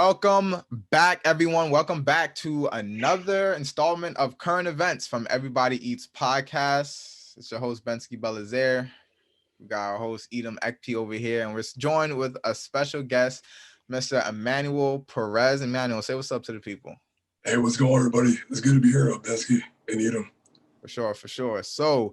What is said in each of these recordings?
Welcome back, everyone. Welcome back to another installment of Current Events from Everybody Eats Podcast. It's your host, Bensky Belazaire. We got our host, Edom Ekpi over here, and we're joined with a special guest, Mr. Emanuel Perez. Emanuel, say what's up to the people. Hey, what's going on, everybody? It's good to be here, Bensky and Edom. For sure. So,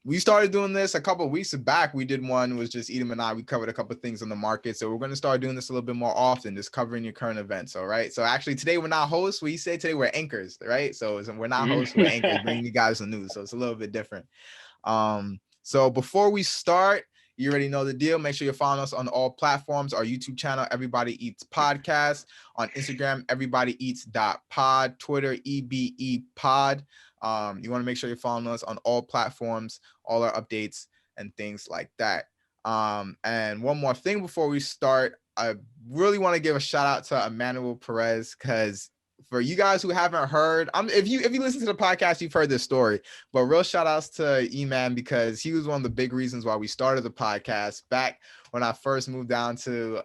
we started doing this a couple of weeks back. We did one, was just Edom and I. We covered a couple of things on the market. So we're going to start doing this a little bit more often, just covering your current events. All right. So actually today we're not hosts. We say today we're anchors, right? So we're not hosts, we're anchors, bringing you guys the news. So it's a little bit different. So before we start, you already know the deal. Make sure you're following us on all platforms. Our YouTube channel, Everybody Eats Podcast. On Instagram, everybodyeats.pod. Twitter, EBE Pod. You want to make sure you're following us on all platforms, all our updates and things like that. And one more thing before we start, I really want to give a shout out to Emanuel Perez, because for you guys who haven't heard, if you listen to the podcast, you've heard this story, but real shout outs to E-Man, because he was one of the big reasons why we started the podcast back when I first moved down to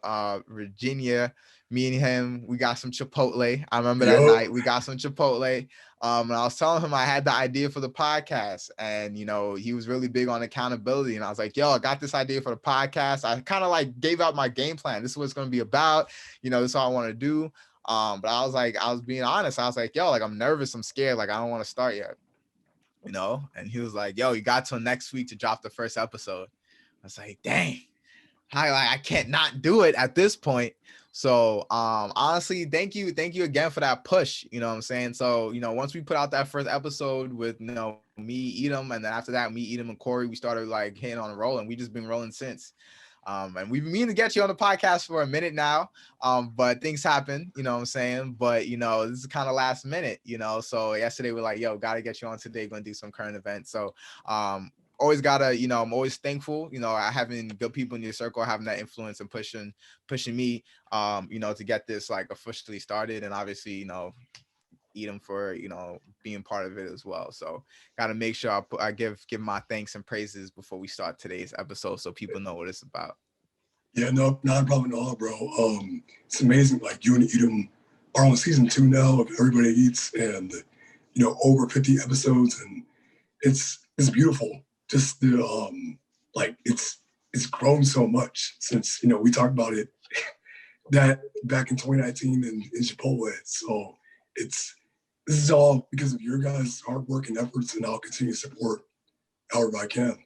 Virginia. Me and him, we got some Chipotle. I remember that night we got some Chipotle. And I was telling him I had the idea for the podcast, and he was really big on accountability. And I was like, yo, I got this idea for the podcast. I kind of like gave out my game plan. This is what it's going to be about. This is all I want to do. But I was being honest. I was like, yo, like, I'm nervous. I'm scared. Like, I don't want to start yet, and he was like, yo, you got till next week to drop the first episode. I was like, dang, I can't not do it at this point. So honestly, thank you again for that push. You know what I'm saying? So once we put out that first episode with me, Edom, and then after that, me, Edom, and Corey, we started like hitting on a roll, and we just been rolling since. And we've been meaning to get you on the podcast for a minute now, but things happen, you know what I'm saying? But this is kind of last minute, so yesterday we're like, yo, gotta get you on today, gonna do some current events. So always gotta, I'm always thankful, having good people in your circle, having that influence and pushing me, to get this like officially started. And obviously, Edom for being part of it as well. So gotta make sure I give my thanks and praises before we start today's episode, so people know what it's about. Yeah, no, not a problem at all, bro. It's amazing. Like, you and Edom are on season 2 now of Everybody Eats, and over 50 episodes, and it's beautiful. Just the it's grown so much since we talked about it that back in 2019 in Chipotle. So this is all because of your guys' hard work and efforts, and I'll continue to support however I can.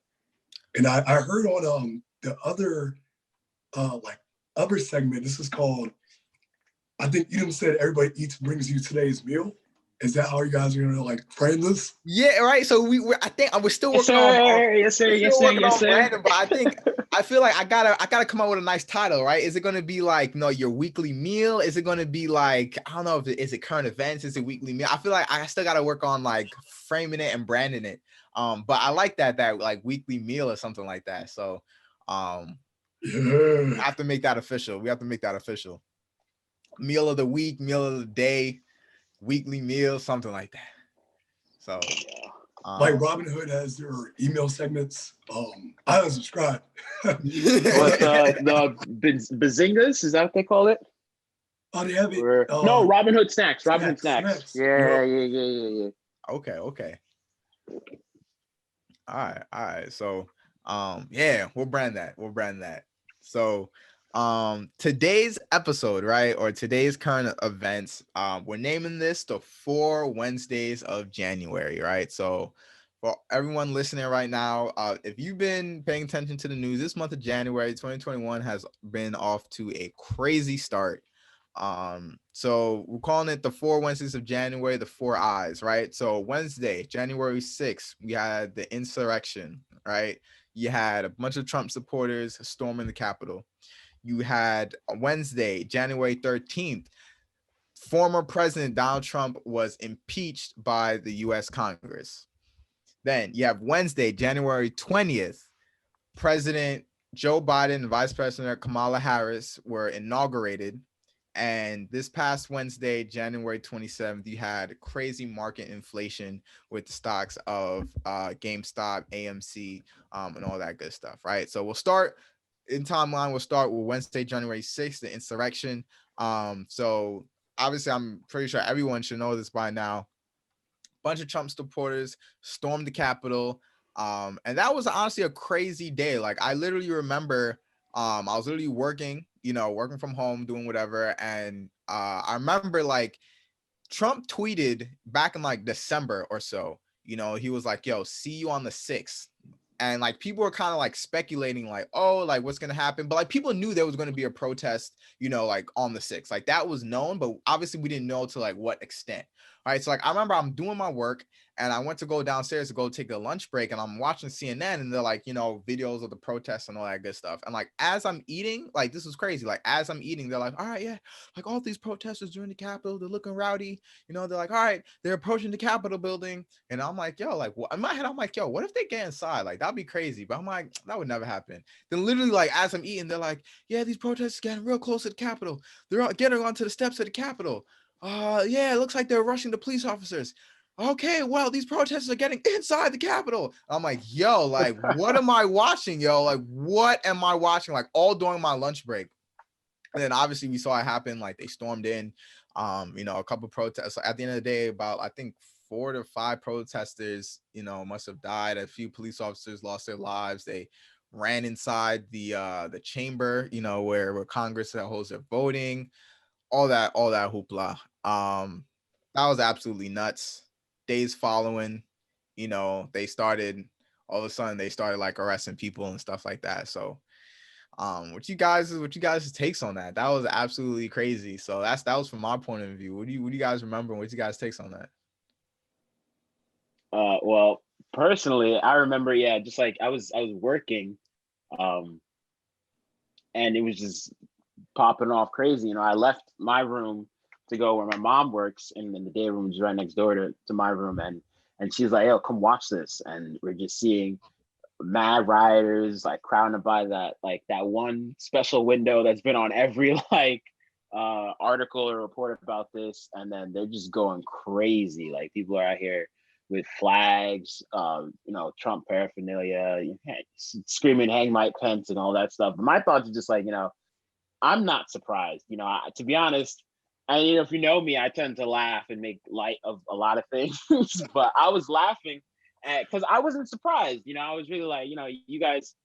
And I heard on the other other segment, this is called, I think Edom said Everybody Eats brings you today's meal. Is that how you guys are gonna frame this? Yeah, right. So I think we're still working on. Yes, sir. Brandon, but I feel like I gotta come up with a nice title, right? Is it gonna be like your weekly meal? Is it gonna be like, I don't know, is it current events? Is it weekly meal? I feel like I still gotta work on like framing it and branding it. But I like that like weekly meal or something like that. So we have to make that official. Meal of the week, meal of the day, weekly meal, something like that. So like Robinhood has their email segments. I unsubscribe. What the Bazingas, is that what they call it? Oh, they have it. No, Robinhood Snacks. Robinhood Snacks. Yeah. Okay. All right. So we'll brand that. So today's episode, right, or today's current events, we're naming this the 4 Wednesdays of January, right? So for everyone listening right now, if you've been paying attention to the news, this month of January 2021 has been off to a crazy start. So we're calling it the 4 Wednesdays of January, the 4 eyes, right? So Wednesday, January 6th, we had the insurrection, right? You had a bunch of Trump supporters storming the Capitol. You had Wednesday, January 13th, former President Donald Trump was impeached by the U.S. Congress. Then you have Wednesday, January 20th, President Joe Biden and Vice President Kamala Harris were inaugurated. And this past Wednesday, January 27th, you had crazy market inflation with the stocks of GameStop, AMC, and all that good stuff, right? So we'll start in timeline will start with Wednesday, January 6th, the insurrection. So obviously I'm pretty sure everyone should know this by now. Bunch of Trump supporters stormed the Capitol. And that was honestly a crazy day. Like I literally remember I was literally working, working from home, doing whatever. And I remember like Trump tweeted back in like December or so, he was like, yo, see you on the 6th. And like people were kind of like speculating, like, oh, like what's gonna happen? But like people knew there was gonna be a protest, like on the 6th. Like that was known, but obviously we didn't know to like what extent. All right. So like I remember I'm doing my work and I went to go downstairs to go take a lunch break and I'm watching CNN and they're like, videos of the protests and all that good stuff. And like as I'm eating, like this was crazy. Like as I'm eating, they're like, all right, yeah, like all these protesters during the Capitol, they're looking rowdy. They're like, all right, they're approaching the Capitol building. And I'm like, yo, like in my head, I'm like, yo, what if they get inside? Like that'd be crazy. But I'm like, that would never happen. Then literally like as I'm eating, they're like, yeah, these protesters getting real close to the Capitol. They're getting onto the steps of the Capitol. Yeah, it looks like they're rushing the police officers. Okay, well, these protesters are getting inside the Capitol. I'm like, yo, like, what am I watching, yo? Like, what am I watching? Like, all during my lunch break. And then obviously we saw it happen. Like, they stormed in, a couple protests. At the end of the day, about, I think, 4 to 5 protesters, must have died. A few police officers lost their lives. They ran inside the chamber, where Congress holds their voting. All that hoopla. That was absolutely nuts. Days following, they started all of a sudden they started like arresting people and stuff like that. So what you guys' takes on that? That was absolutely crazy. So that was from my point of view. What do you guys remember? What's you guys' takes on that? Well, personally, I remember, yeah, just like I was working, and it was just popping off crazy. I left my room to go where my mom works, and then the day room is right next door to my room, and she's like, "Yo, come watch this," and we're just seeing mad rioters like crowded by that one special window that's been on every article or report about this, and then they're just going crazy. Like people are out here with flags, Trump paraphernalia, screaming "Hang Mike Pence" and all that stuff. But my thoughts are just like, I'm not surprised. To be honest, and if you know me, I tend to laugh and make light of a lot of things. But I was laughing because I wasn't surprised. I was really like, you guys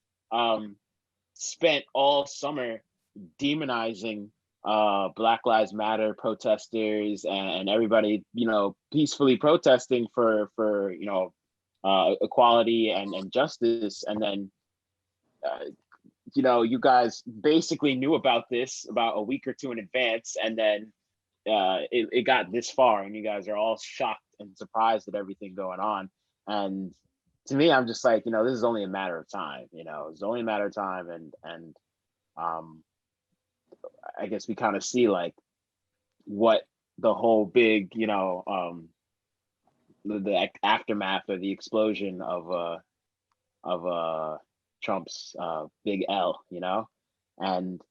spent all summer demonizing Black Lives Matter protesters and everybody, peacefully protesting for equality and justice, and then you guys basically knew about this about a week or two in advance, and then it got this far, and you guys are all shocked and surprised at everything going on. And to me, I'm just like, this is only a matter of time. It's only a matter of time, and I guess we kind of see like what the whole big, the aftermath of the explosion of Trump's big L, and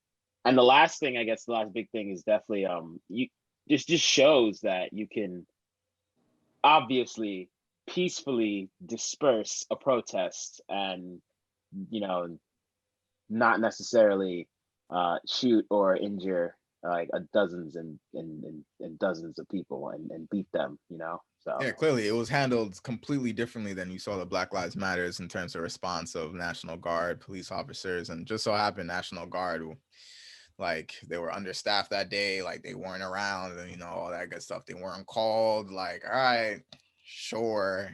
the last thing, I guess, the last big thing is definitely this just shows that you can obviously peacefully disperse a protest and not necessarily shoot or injure like dozens and dozens of people and beat them, so yeah, clearly it was handled completely differently than you saw the Black Lives Matters in terms of response of National Guard police officers. And just so happened National Guard, like they were understaffed that day, like they weren't around and all that good stuff. They weren't called, like, all right, sure.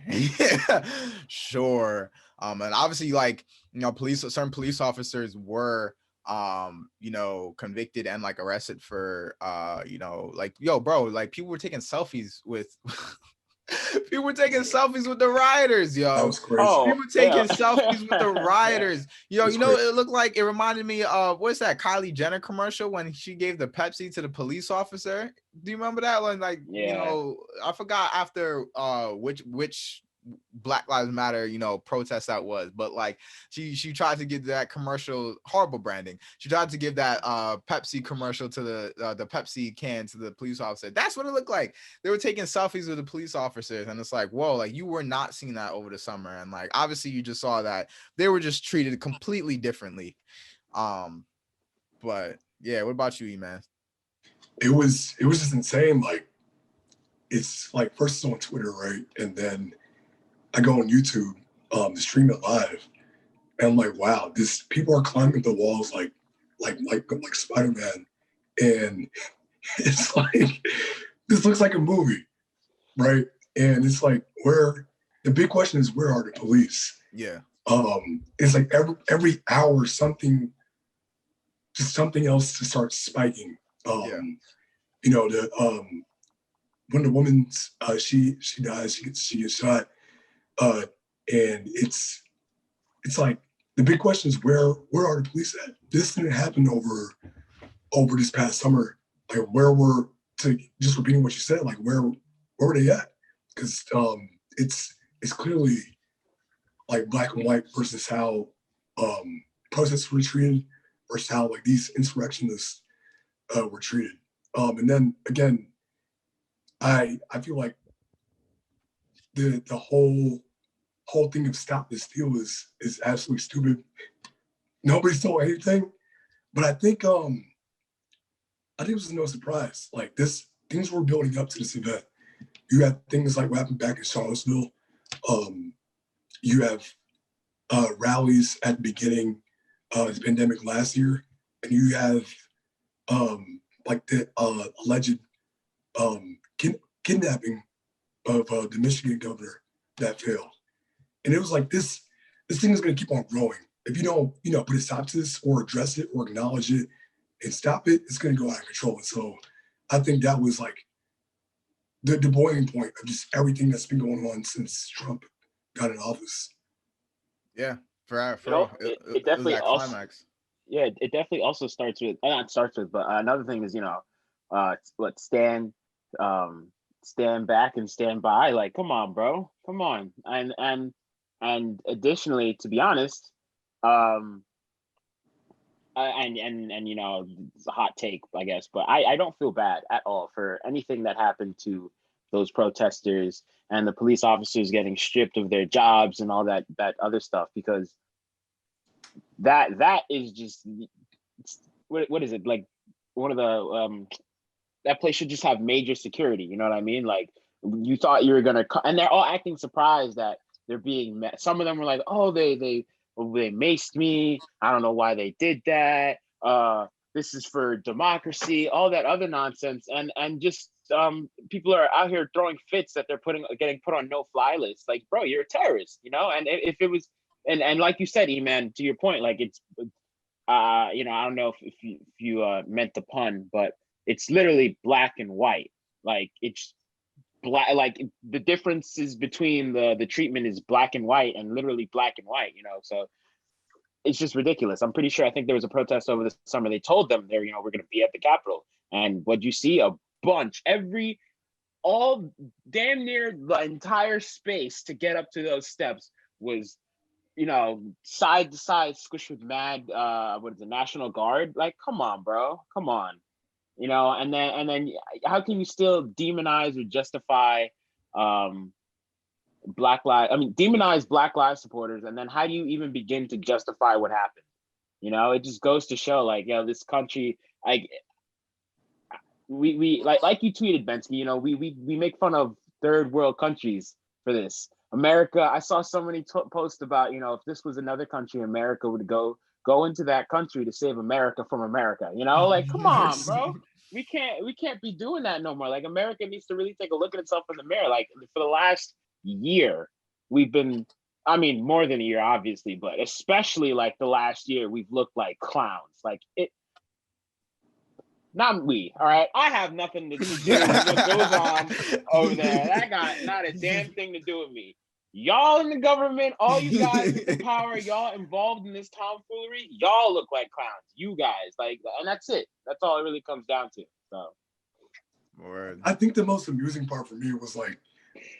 Sure. And obviously like certain police officers were convicted and like arrested for like, yo bro, like people were taking selfies with people were taking selfies with the rioters, yo. That was crazy. People were taking yeah. selfies with the rioters. That's It looked like, it reminded me of, what's that Kylie Jenner commercial when she gave the Pepsi to the police officer? Do you remember that one? Like, Yeah. I forgot after which Black Lives Matter, protest that was, but like she tried to give that commercial, horrible branding. She tried to give that Pepsi commercial to the Pepsi can to the police officer. That's what it looked like. They were taking selfies with the police officers, and it's like, whoa, like you were not seeing that over the summer, and like obviously you just saw that they were just treated completely differently. But yeah, what about you, E-Man? It was just insane. Like, it's like, first it's on Twitter, right? And then I go on YouTube to stream it live. And I'm like, wow, this people are climbing the walls like Spider-Man. And it's like, this looks like a movie, right? And it's like, the big question is, where are the police? Yeah. It's like every hour something else to start spiking. Yeah. You know, when the woman's she dies, she gets shot, and it's like the big question is, where are the police at? This didn't happen over this past summer. Like, to just repeating what you said, like where were they at? Because it's clearly like black and white versus how protests were treated versus how like these insurrectionists were treated. And then again, I feel like the whole thing of stop this steal is absolutely stupid. Nobody stole anything, but I think it was no surprise. Like, things were building up to this event. You had things like what happened back in Charlottesville. You have rallies at the beginning of the pandemic last year, and you have like the alleged kidnapping of the Michigan governor that failed. And it was like, this thing is going to keep on growing. If you don't, put a stop to this or address it or acknowledge it and stop it, it's going to go out of control. And so I think that was like the boiling point of just everything that's been going on since Trump got in office. Yeah, for it definitely that also, climax. yeah, it definitely also starts with, not starts with, but another thing is, stand back and stand by. Like, come on, bro, come on. And additionally, to be honest, it's a hot take, I guess, but I don't feel bad at all for anything that happened to those protesters and the police officers getting stripped of their jobs and all that other stuff, because that is just, what is it, like, one of the that place should just have major security, you know what I mean? Like, you thought you were gonna and they're all acting surprised that they're being met. Some of them were like, oh, they maced me, I don't know why they did that, this is for democracy, all that other nonsense. And just people are out here throwing fits that they're getting put on no-fly lists. Like, bro, you're a terrorist, and if it was, and like you said, E-Man, to your point, like, it's I don't know if you meant the pun, but it's literally black and white. Like, it's black, like the differences between the treatment is black and white, and literally black and white, so it's just ridiculous. I'm pretty sure, I think there was a protest over the summer. They told them we're going to be at the Capitol, and what you see, a bunch, all damn near the entire space to get up to those steps was, side to side squished with mad, what is the National Guard? Like, come on, bro, come on. And then how can you still demonize or justify demonize Black Lives supporters, and then how do you even begin to justify what happened? It just goes to show, like, this country, like, we like you tweeted, Bensky, we make fun of third world countries for this. America, I saw so many posts about, if this was another country, America would go into that country to save America from America. Like, come on, bro. We can't be doing that no more. Like, America needs to really take a look at itself in the mirror. Like, for the last year, we've been, more than a year, obviously, but especially like the last year, we've looked like clowns. Like, not we, all right? I have nothing to do with what goes on over there. That got not a damn thing to do with me. Y'all in the government, all you guys with the power, y'all involved in this tomfoolery, y'all look like clowns. You guys, like, and that's it. That's all it really comes down to. So, Word. I think the most amusing part for me was, like,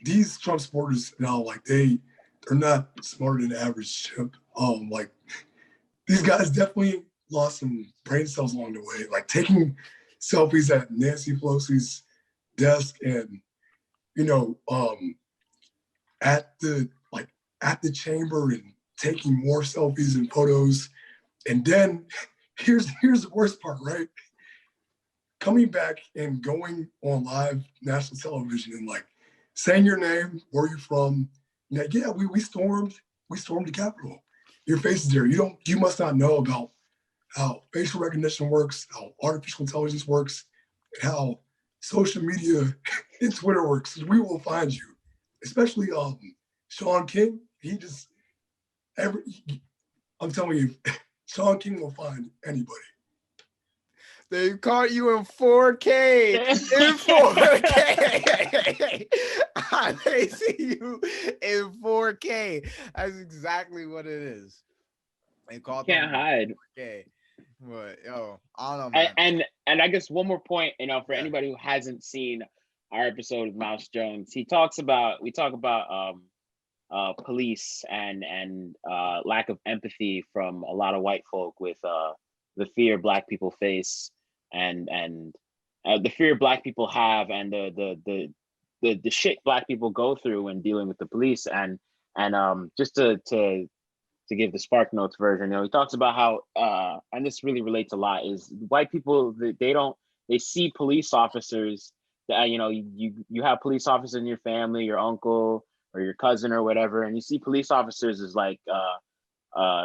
these Trump supporters now, like, they're not smarter than the average chimp. Like, these guys definitely lost some brain cells along the way, like taking selfies at Nancy Pelosi's desk, and at the chamber, and taking more selfies and photos, And then here's the worst part, right? Coming back and going on live national television and like saying your name, where you're from. Yeah, we stormed the Capitol. Your face is there. You must not know about how facial recognition works, how artificial intelligence works, and how social media and Twitter works. We will find you. Especially Sean King. I'm telling you, Sean King will find anybody. They caught you in 4K. In 4K. They see you in 4K. That's exactly what it is. They caught Can't hide. 4K. But yo, I don't know, man. And I guess one more point, for anybody who hasn't seen our episode of Mouse Jones, we talk about police and lack of empathy from a lot of white folk with the fear Black people face and the fear Black people have and the shit Black people go through when dealing with the police and just to give the Spark Notes version, he talks about how and this really relates a lot, is white people, they see police officers that you have police officers in your family, your uncle or your cousin or whatever, and you see police officers as like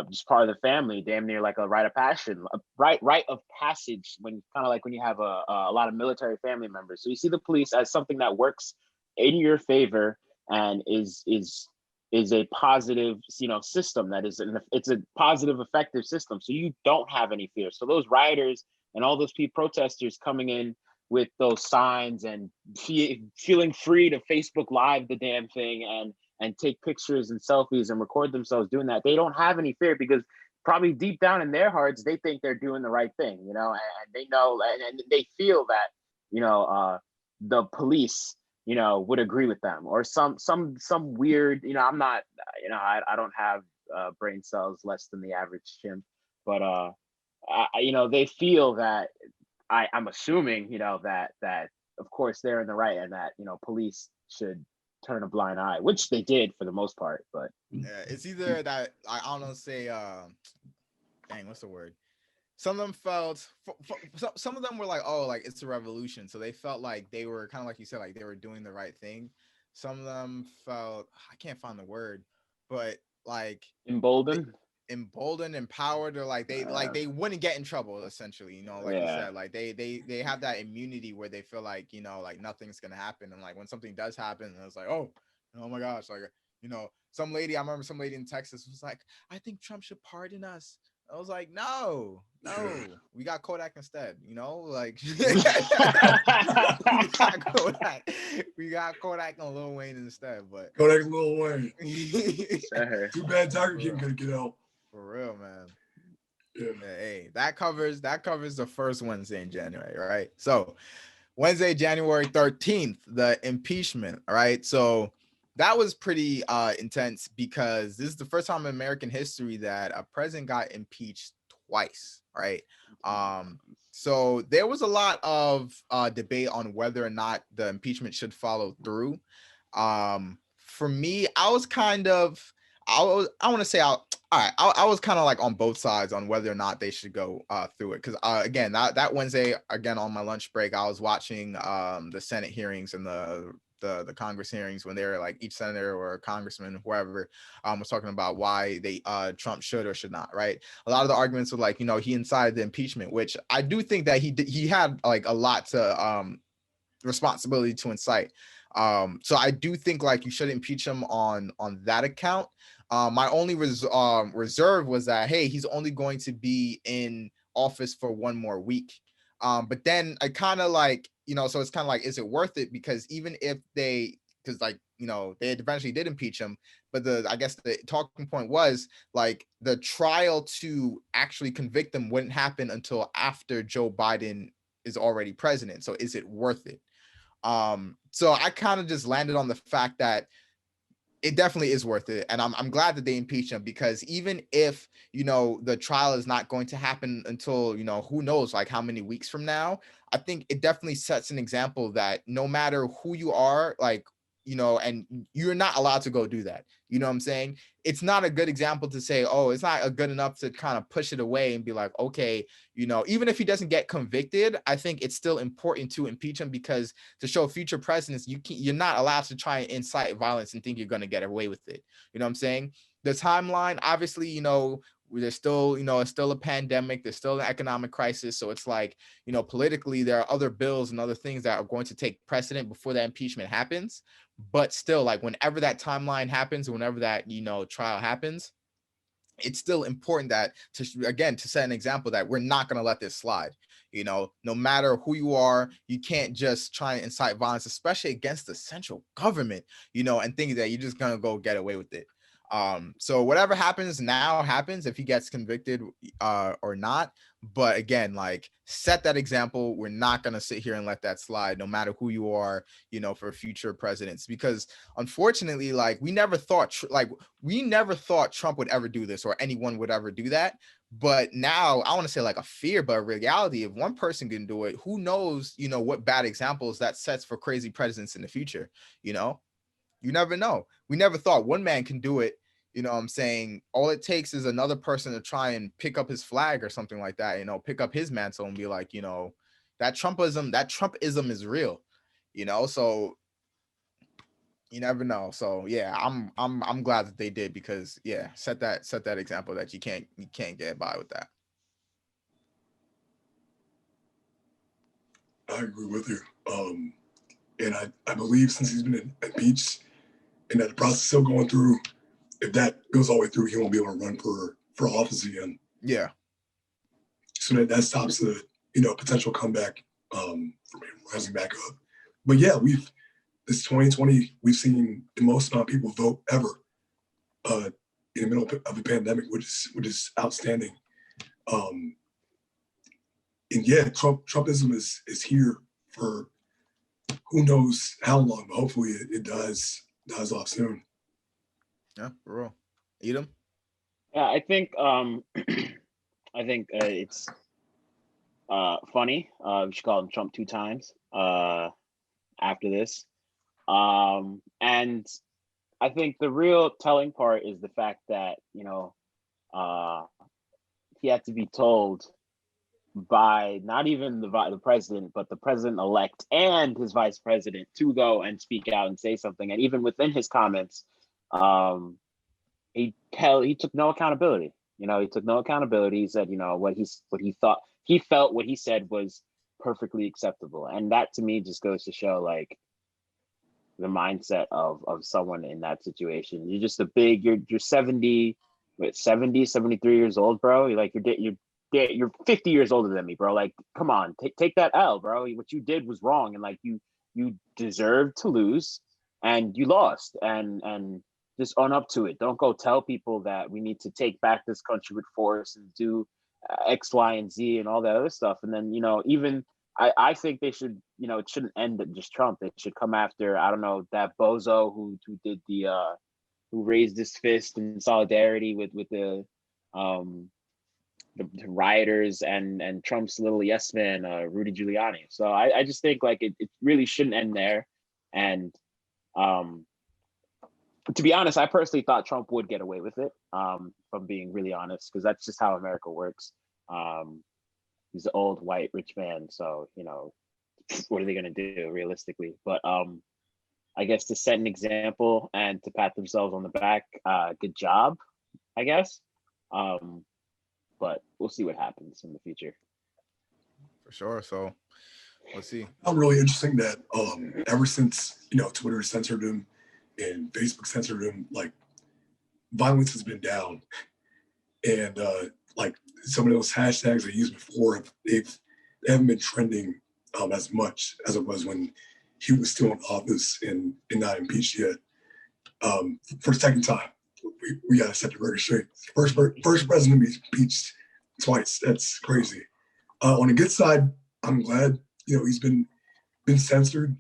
just part of the family, damn near like a rite of passion, rite of passage, when kind of like when you have a lot of military family members. So you see the police as something that works in your favor and is a positive, system that it's a positive, effective system. So you don't have any fear. So those rioters and all those protesters coming in with those signs and feeling free to Facebook Live the damn thing and take pictures and selfies and record themselves doing that, they don't have any fear because probably deep down in their hearts, they think they're doing the right thing, and they know and they feel that, the police, would agree with them, or some weird, I'm not, I don't have brain cells less than the average chimp, but they feel that I'm assuming, that of course they're in the right and that, police should turn a blind eye, which they did for the most part. But yeah, it's either that I don't know, say dang, what's the word? Some of them felt some of them were like, oh, like it's a revolution, so they felt like they were kind of like you said, like they were doing the right thing. Some of them felt, I can't find the word, but like emboldened, empowered, or like they wouldn't get in trouble, essentially, like you said, like they have that immunity where they feel like, like nothing's gonna happen, and like when something does happen, it's like, oh my gosh, like I remember some lady in Texas was like, I think Trump should pardon us. I was like, no, we got Kodak instead, like we got Kodak and Lil Wayne instead, but Kodak's Lil Wayne. Too bad Tiger King couldn't get out. For real, man. Yeah. Hey, that covers the first Wednesday in January, right? So Wednesday, January 13th, the impeachment, right? So that was pretty intense because this is the first time in American history that a president got impeached twice, right? So there was a lot of debate on whether or not the impeachment should follow through. For me, I was kind of, I want to say, I was kind of like on both sides on whether or not they should go through it. Because again, that Wednesday, again, on my lunch break, I was watching the Senate hearings and the Congress hearings when they were like each senator or congressman, whoever, was talking about why they Trump should or should not, right? A lot of the arguments were like, he incited the impeachment, which I do think that he had like a lot to responsibility to incite. So I do think like you should impeach him on that account. My only reserve was that, hey, he's only going to be in office for one more week. But then I kind of like, so it's kind of like, is it worth it? Because even if they eventually did impeach him, but I guess the talking point was like the trial to actually convict them wouldn't happen until after Joe Biden is already president. So is it worth it? So I kind of just landed on the fact that it definitely is worth it. And I'm glad that they impeached him, because even if, the trial is not going to happen until, who knows, like how many weeks from now, I think it definitely sets an example that no matter who you are, like and you're not allowed to go do that. You know what I'm saying? It's not a good example to say, oh, it's not a good enough to kind of push it away and be like, okay, even if he doesn't get convicted, I think it's still important to impeach him, because to show future presidents, you're not allowed to try and incite violence and think you're going to get away with it. You know what I'm saying? The timeline, obviously, there's still, it's still a pandemic. There's still an economic crisis. So it's like, politically, there are other bills and other things that are going to take precedent before that impeachment happens. But still, like, whenever that timeline happens, whenever that, trial happens, it's still important that to set an example that we're not going to let this slide. No matter who you are, you can't just try and incite violence, especially against the central government, and think that you're just going to go get away with it. So whatever happens now happens, if he gets convicted or not. But again, like, set that example. We're not going to sit here and let that slide, no matter who you are, for future presidents, because unfortunately, like, we never thought Trump would ever do this, or anyone would ever do that. But now, I want to say like a fear, but a reality, if one person can do it, who knows, what bad examples that sets for crazy presidents in the future. You never know. We never thought one man can do it. You know what I'm saying? All it takes is another person to try and pick up his flag or something like that, pick up his mantle and be like, that Trumpism is real, so you never know. So yeah, I'm glad that they did, because yeah, set that example that you can't get by with that. I agree with you. And I believe since he's been impeached and that the process is still going through, if that goes all the way through, he won't be able to run for office again. Yeah. So that stops the potential comeback from rising back up. But yeah, this 2020, we've seen the most amount of people vote ever in the middle of a pandemic, which is outstanding. And yeah, Trumpism is here for who knows how long, but hopefully it dies off soon. Yeah, for real. Edom? Yeah, I think it's funny. We should call him Trump 2 times after this. And I think the real telling part is the fact that, he had to be told by not even the president, but the president-elect and his vice president to go and speak out and say something. And even within his comments, he took no accountability. He took no accountability. He said, what he felt what he said was perfectly acceptable. And that to me just goes to show like the mindset of someone in that situation. You're just you're 70, 73 years old, bro. You're 50 years older than me, bro. Like, come on, take that L, bro. What you did was wrong. And like, you deserved to lose and you lost, and just own up to it. Don't go tell people that we need to take back this country with force and do X, Y, and Z and all that other stuff. And then, even I think they should, it shouldn't end at just Trump. They should come after, I don't know, that bozo who did who raised his fist in solidarity with the rioters and Trump's little yes man, Rudy Giuliani. So I just think like it really shouldn't end there. And to be honest, I personally thought Trump would get away with it, from being really honest, because that's just how America works. He's an old white rich man, so what are they going to do realistically? But I guess to set an example and to pat themselves on the back, good job, I guess. But we'll see what happens in the future. For sure. So let's see. It's really interesting that ever since Twitter censored him and Facebook censored him, like violence has been down, and like some of those hashtags they used before, they haven't been trending as much as it was when he was still in office and not impeached yet. For the second time, we gotta set the record straight. First president to be impeached twice. That's crazy. On the good side, I'm glad he's been censored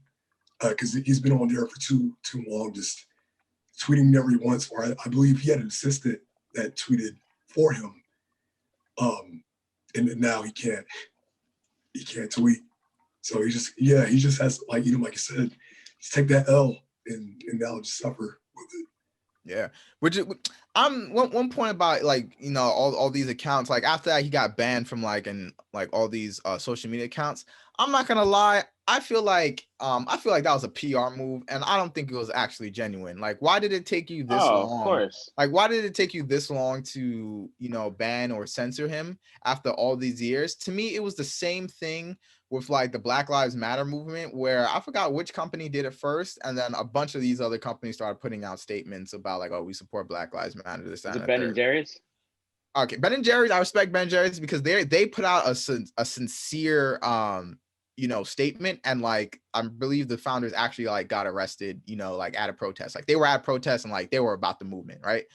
because he's been on there for too long, just tweeting whenever he wants. Or I believe he had an assistant that tweeted for him, and now he can't tweet. So he just has, like like you said, just take that L and now just suffer with it. Yeah, which I'm one point about like all these accounts, like after that he got banned from like all these social media accounts. I'm not gonna lie, I feel like that was a PR move, and I don't think it was actually genuine. Like, why did it take you this Oh, of long? course. Like, why did it take you this long to ban or censor him after all these years? To me, it was the same thing with like the Black Lives Matter movement, where I forgot which company did it first, and then a bunch of these other companies started putting out statements about like, oh, we support Black Lives Matter, this, that, Is and it the Ben and third. Jerry's? Okay, Ben and Jerry's, I respect Ben and Jerry's because they put out a sincere statement, and like I believe the founders actually like got arrested, like at a protest. Like they were at a protest and like they were about the movement, right?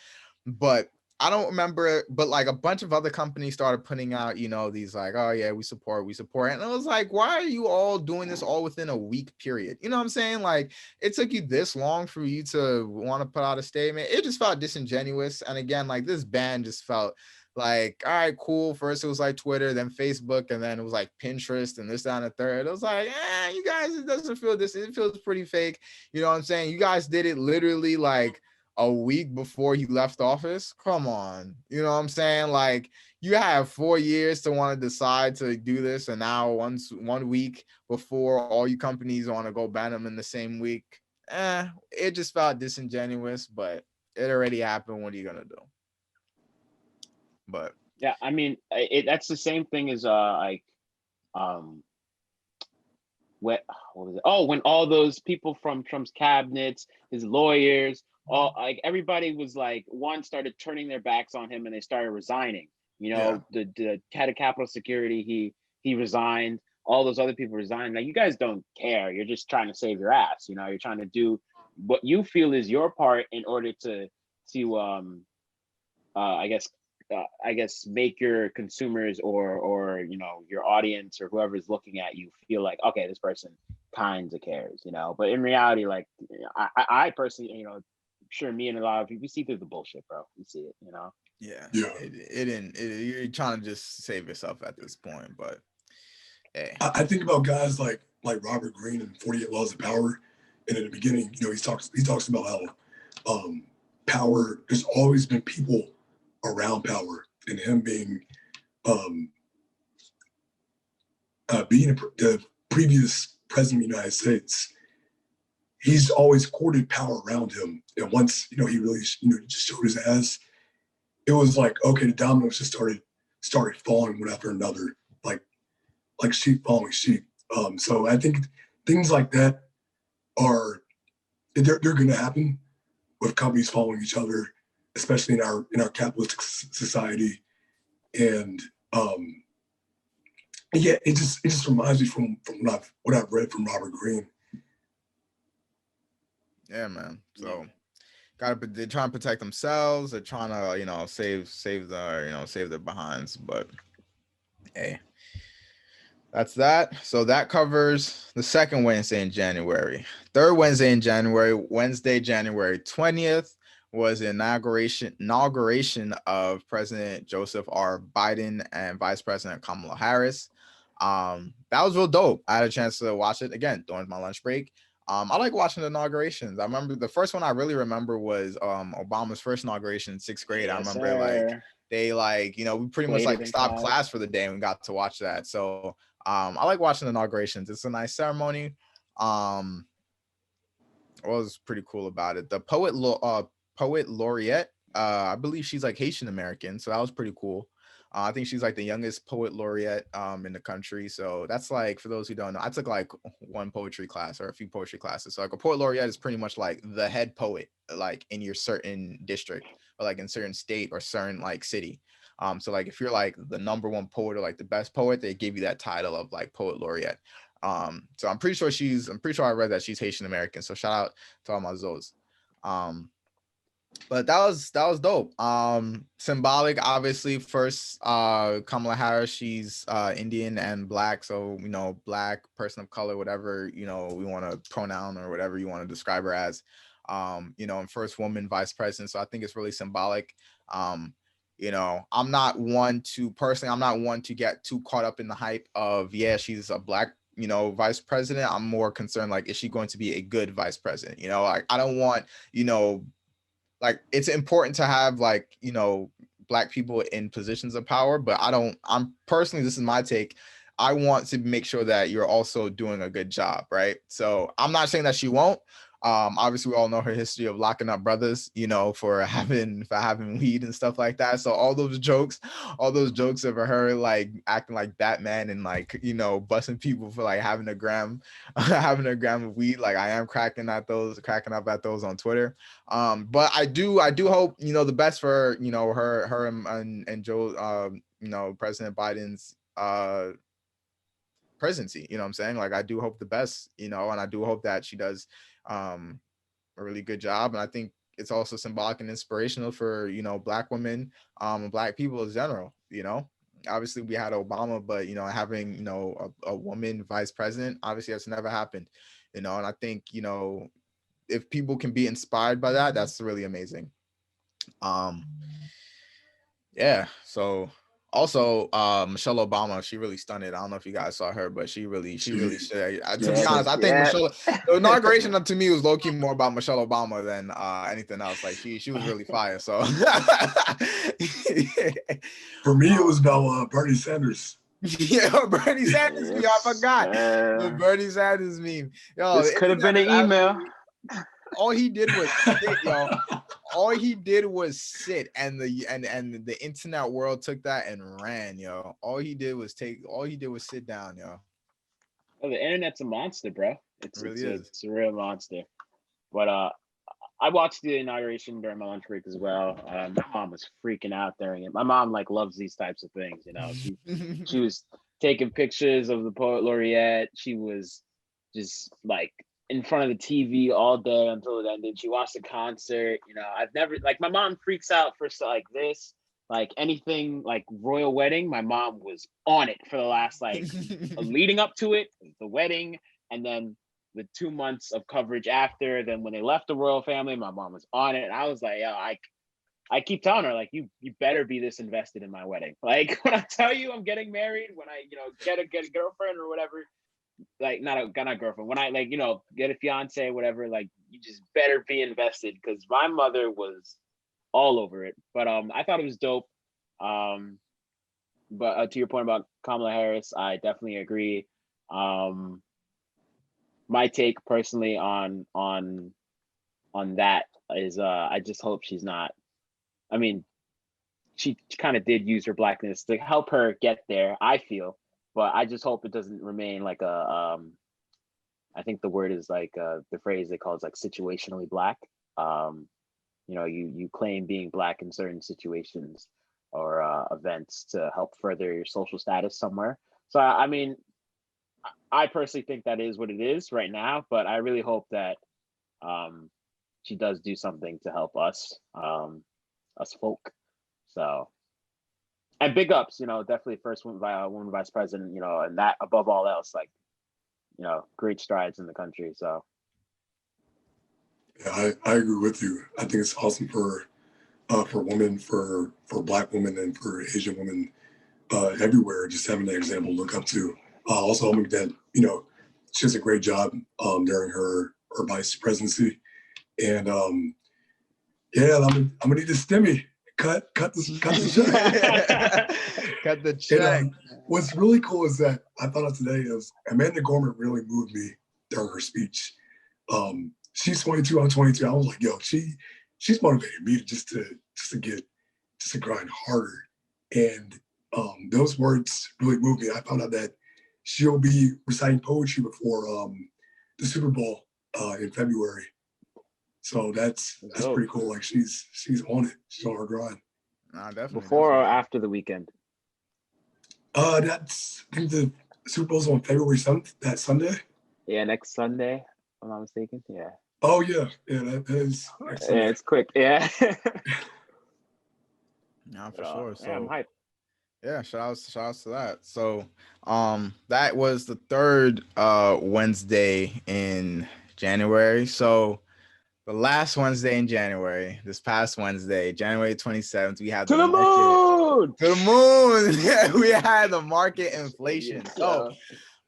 But I don't remember, but like a bunch of other companies started putting out, these like, oh yeah, we support. And it was like, why are you all doing this all within a week period? You know what I'm saying? Like it took you this long for you to want to put out a statement. It just felt disingenuous. And again, like this ban just felt like, all right, cool. First it was like Twitter, then Facebook, and then it was like Pinterest and this, that, and the third. It was like, you guys, it doesn't feel this. It feels pretty fake. You know what I'm saying? You guys did it literally like a week before he left office. Come on. You know what I'm saying? Like you have 4 years to want to decide to do this, and now 1 week before all you companies want to go ban him in the same week. It just felt disingenuous, but it already happened. What are you gonna do? But yeah, I mean, that's the same thing as um what was it? Oh, when all those people from Trump's cabinets, his lawyers, all like everybody was like one started turning their backs on him and they started resigning. The head of Capitol Security, he resigned. All those other people resigned. Like you guys don't care. You're just trying to save your ass. You're trying to do what you feel is your part in order to I guess make your consumers or your audience or whoever is looking at you feel like, okay, this person kinds of cares, but in reality, like I personally, sure, me and a lot of people, we see through the bullshit, bro. We see it, yeah, Yeah. it didn't. You're trying to just save yourself at this point, but hey. I think about guys like Robert Greene and 48 Laws of Power, and in the beginning, he talks about how power. There's always been people around power, and him being the previous president of the United States. He's always courted power around him, and once he really just showed his ass, it was like, okay, the dominoes just started falling one after another, like sheep following sheep. So I think things like that they're going to happen with companies following each other, especially in our capitalistic society. And yeah, it just reminds me from what I've read from Robert Greene. Yeah, man. So they're trying to protect themselves. They're trying to save their behinds. But hey, that's that. So that covers the second Wednesday in January. Third Wednesday in January, Wednesday, January 20th, was the inauguration of President Joseph R. Biden and Vice President Kamala Harris. That was real dope. I had a chance to watch it again during my lunch break. I like watching the inaugurations. I remember the first one I really remember was Obama's first inauguration in 6th grade. I remember like they we pretty much like stopped class for the day and got to watch that. So I like watching the inaugurations. It's a nice ceremony. What was pretty cool about it? The poet laureate, I believe she's like Haitian American, so that was pretty cool. I think she's like the youngest poet laureate in the country. So that's like, for those who don't know, I took like one poetry class or a few poetry classes. So like a poet laureate is pretty much like the head poet, like in your certain district or like in certain state or certain like city. So like if you're like the number one poet or like the best poet, they give you that title of like poet laureate. So I'm pretty sure I read that she's Haitian American. So shout out to all my Zos. But that was dope. Symbolic, obviously. First, Kamala Harris, she's Indian and black, so black person of color, whatever we want to pronoun or whatever you want to describe her as. And first woman vice president. So I think it's really symbolic. I'm not one to get too caught up in the hype of she's a black vice president, I'm more concerned, like, is she going to be a good vice president? Like, I don't want, like, it's important to have, like, Black people in positions of power, but I'm personally, this is my take, I want to make sure that you're also doing a good job, right? So I'm not saying that she won't. Obviously, we all know her history of locking up brothers, for having weed and stuff like that. So all those jokes of her like acting like Batman and like busting people for like having a gram of weed. Like, I am cracking up at those on Twitter. But I do hope the best for her and Joe, President Biden's presidency. You know what I'm saying? Like, I do hope the best, and I do hope that she does a really good job. And I think it's also symbolic and inspirational for Black women, Black people in general. Obviously we had Obama, but having a woman vice president, obviously that's never happened. And I think if people can be inspired by that, that's really amazing. Yeah. So also, Michelle Obama, she really stunned it. I don't know if you guys saw her, but she really should. To be honest, I think the inauguration to me was low key more about Michelle Obama than anything else. Like, she was really fire. So for me, it was about Bernie Sanders. Yeah, Bernie Sanders meme. I forgot the Bernie Sanders meme. Yo, this could have been an email. All he did was sit, yo. All he did was sit, and the internet world took that and ran, yo. All he did was sit down, yo. Oh, the internet's a monster, bro. It's a real monster. But I watched the inauguration during my lunch break as well. My mom was freaking out during it. My mom like loves these types of things, She was taking pictures of the poet laureate. She was just like in front of the TV all day until it ended. She watched the concert. I've never, like, my mom freaks out for like this, like anything like royal wedding. My mom was on it for the last like leading up to it, the wedding, and then the 2 months of coverage after. Then when they left the royal family, my mom was on it. And I was like, yo, I keep telling her, like, you better be this invested in my wedding. Like, when I tell you I'm getting married, when I, get a girlfriend or whatever, like not girlfriend, when I like, get a fiance, whatever, like, you just better be invested, because my mother was all over it. But I thought it was dope. But to your point about Kamala Harris, I definitely agree. My take personally on that is I just hope she's not, I mean, she kind of did use her Blackness to help her get there, I feel, but I just hope it doesn't remain like a I think the word is like the phrase they call is like situationally Black. You claim being Black in certain situations or events to help further your social status somewhere. So I mean, I personally think that is what it is right now, but I really hope that she does do something to help us, us folk. So, and big ups, definitely first woman vice president, and that above all else, like, great strides in the country. So, yeah, I agree with you. I think it's awesome for women, for Black women, and for Asian women everywhere. Just having that example to look up to. Also, hoping that she does a great job during her vice presidency, and yeah, I'm gonna need a stimmy. Cut the check. Cut the check. And, what's really cool is that I thought of today is Amanda Gorman really moved me during her speech. She's 22, I'm 22. I was like, yo, she's motivated me to grind harder. And those words really moved me. I found out that she'll be reciting poetry before the Super Bowl in February. So that's pretty cool. Like, she's on it. She's on her grind. Nah, definitely. Before or after the weekend? I think the Super Bowl's on February 7th, that Sunday. Yeah, next Sunday, if I'm not mistaken. Yeah. Oh yeah, that is. Yeah, it's quick. Yeah. Yeah, for sure. So yeah, I'm hyped. Yeah, shout outs to that. So that was the third Wednesday in January. So the last Wednesday in January, this past Wednesday, January 27th, we had to the moon. To the moon. Yeah, we had the market inflation. So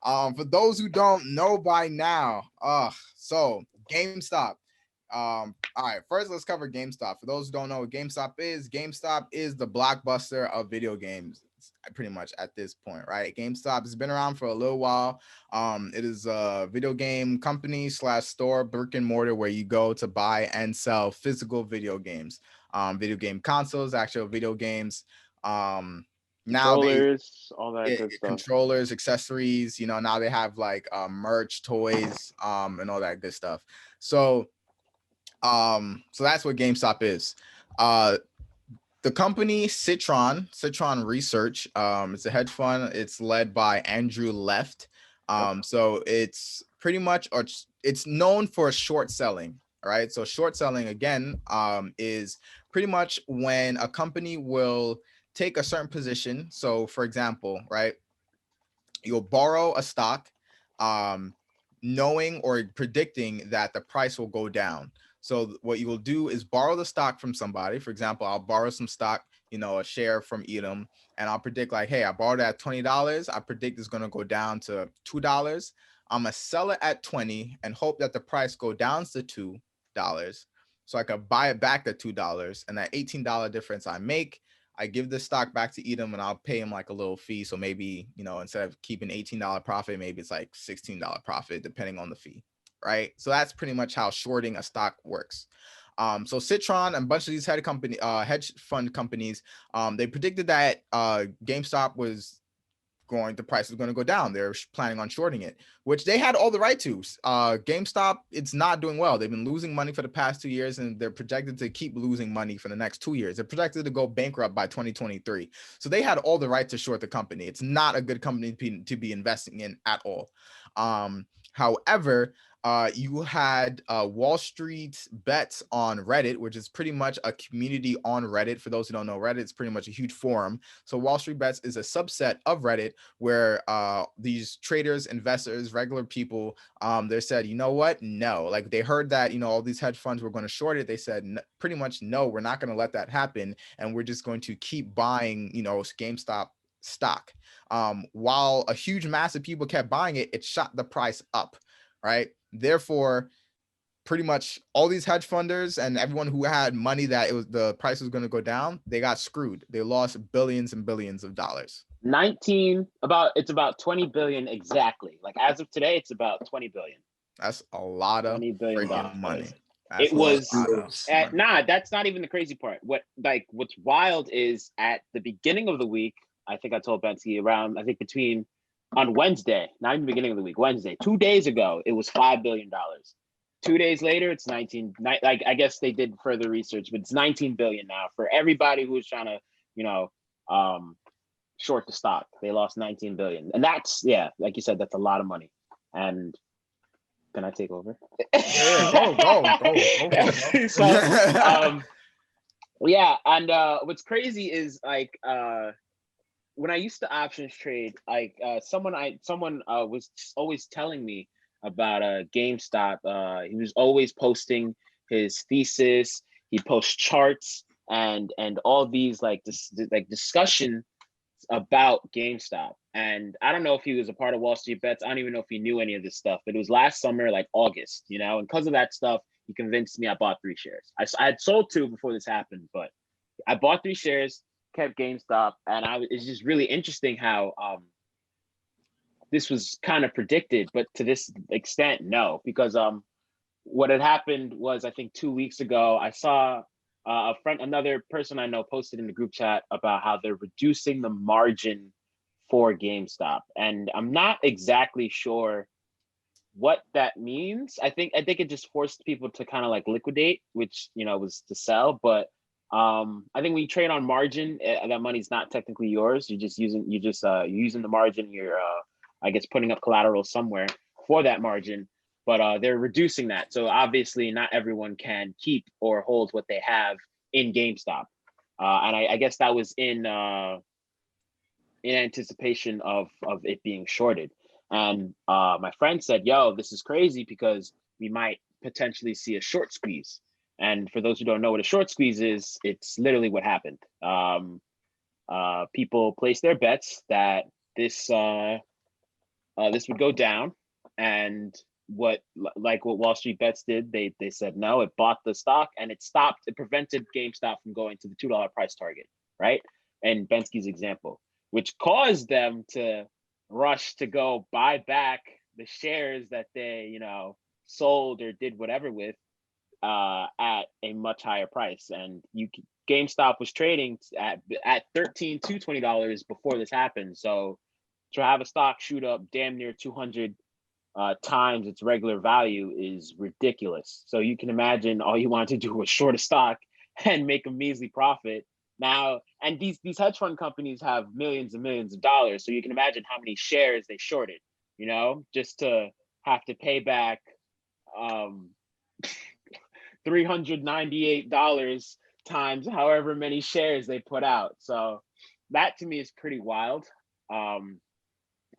For those who don't know by now, so GameStop. All right, first let's cover GameStop. For those who don't know what GameStop is the blockbuster of video games, pretty much at this point, right? GameStop has been around for a little while. It is a video game company / store, brick and mortar, where you go to buy and sell physical video games, video game consoles, actual video games. Now Controllers, all that good stuff. Controllers, accessories, now they have like merch, toys, and all that good stuff. So that's what GameStop is. The company Citron Research, it's a hedge fund. It's led by Andrew Left. So it's pretty much, or it's known for short selling. All right. So short selling again is pretty much when a company will take a certain position. So for example, right, you'll borrow a stock, knowing or predicting that the price will go down. So what you will do is borrow the stock from somebody. For example, I'll borrow some stock, a share from Edom, and I'll predict like, hey, I borrowed it at $20. I predict it's going to go down to $2. I'm going to sell it at 20 and hope that the price go down to $2. So I could buy it back at $2, and that $18 difference I make, I give the stock back to Edom, and I'll pay him like a little fee. So maybe, instead of keeping $18 profit, maybe it's like $16 profit, depending on the fee, right? So that's pretty much how shorting a stock works. So Citron and a bunch of these hedge fund companies, they predicted that GameStop the price was going to go down. They're planning on shorting it, which they had all the right to. GameStop, it's not doing well. They've been losing money for the past 2 years, and they're projected to keep losing money for the next 2 years. They're projected to go bankrupt by 2023. So they had all the right to short the company. It's not a good company to be investing in at all. However, you had Wall Street Bets on Reddit, which is pretty much a community on Reddit. For those who don't know, Reddit is pretty much a huge forum. So Wall Street Bets is a subset of Reddit where these traders, investors, regular people, they said, you know what? No, like they heard that, all these hedge funds were going to short it. They said pretty much, no, we're not going to let that happen. And we're just going to keep buying, GameStop stock. While a huge mass of people kept buying it, it shot the price up, right? Therefore, pretty much all these hedge funders and everyone who had money that the price was going to go down, they got screwed. They lost billions and billions of dollars. It's about 20 billion exactly. Like as of today, it's about 20 billion. That's a lot of $20 billion money. It was that's not even the crazy part. What's wild is at the beginning of the week, I think I told Bensky on Wednesday, not even the beginning of the week, Wednesday, 2 days ago, it was $5 billion. 2 days later, it's 19. Like I guess they did further research, but it's 19 billion now for everybody who was trying to, short the stock. They lost 19 billion, and that's like you said, that's a lot of money. And can I take over? Go. So, yeah, and what's crazy is like when I used to options trade, like someone was always telling me about GameStop. He was always posting his thesis. He posts charts and all these discussion about GameStop. And I don't know if he was a part of Wall Street Bets. I don't even know if he knew any of this stuff, but it was last summer, like August, and because of that stuff, he convinced me. I bought 3 shares. I had sold 2 before this happened, but I bought 3 shares, kept GameStop, and it's just really interesting how this was kind of predicted, but to this extent, no, because what had happened was, I think 2 weeks ago, I saw another person I know posted in the group chat about how they're reducing the margin for GameStop, and I'm not exactly sure what that means. I think it just forced people to kind of like liquidate, which was to sell, but I think when you trade on margin, that money's not technically yours. You're using the margin. You're I guess putting up collateral somewhere for that margin, but they're reducing that. So obviously not everyone can keep or hold what they have in GameStop. And I guess that was in anticipation of it being shorted. And my friend said, yo, this is crazy because we might potentially see a short squeeze. And for those who don't know what a short squeeze is, it's literally what happened. People placed their bets that this this would go down, and what Wall Street Bets did, they said no, it bought the stock and it prevented GameStop from going to the $2 price target, right? And Bensky's example, which caused them to rush to go buy back the shares that they, sold or did whatever with at a much higher price. And GameStop was trading at $13 to $20 before this happened. So to have a stock shoot up damn near 200 times its regular value is ridiculous. So you can imagine all you wanted to do was short a stock and make a measly profit. Now, and these hedge fund companies have millions and millions of dollars. So you can imagine how many shares they shorted, just to have to pay back $398 times however many shares they put out. So that to me is pretty wild. And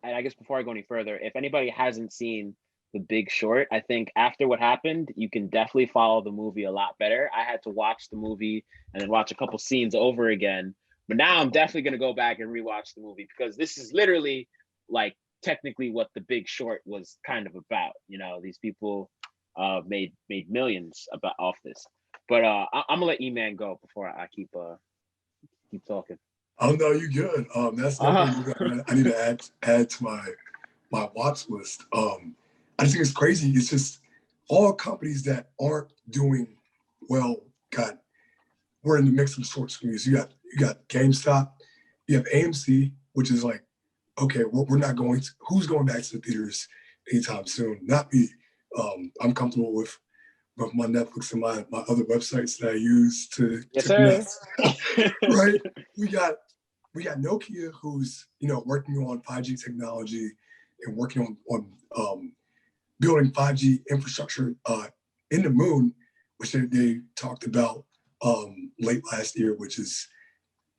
I guess before I go any further, if anybody hasn't seen The Big Short, I think after what happened, you can definitely follow the movie a lot better. I had to watch the movie and then watch a couple scenes over again. But now I'm definitely going to go back and rewatch the movie, because this is literally like technically what The Big Short was kind of about. These people made millions off this. But I'm gonna let E-Man go before I keep talking. Oh no, you good. That's definitely I need to add to my watch list. I just think it's crazy. It's just all companies that aren't doing well we're in the mix of short squeeze. You got GameStop, you have AMC, which is like, okay, we're not going to, who's going back to the theaters anytime soon? Not me. I'm comfortable with my Netflix and my other websites that I use to connect. Right? We got Nokia, who's working on 5G technology and working on building 5G infrastructure in the moon, which they talked about late last year, which is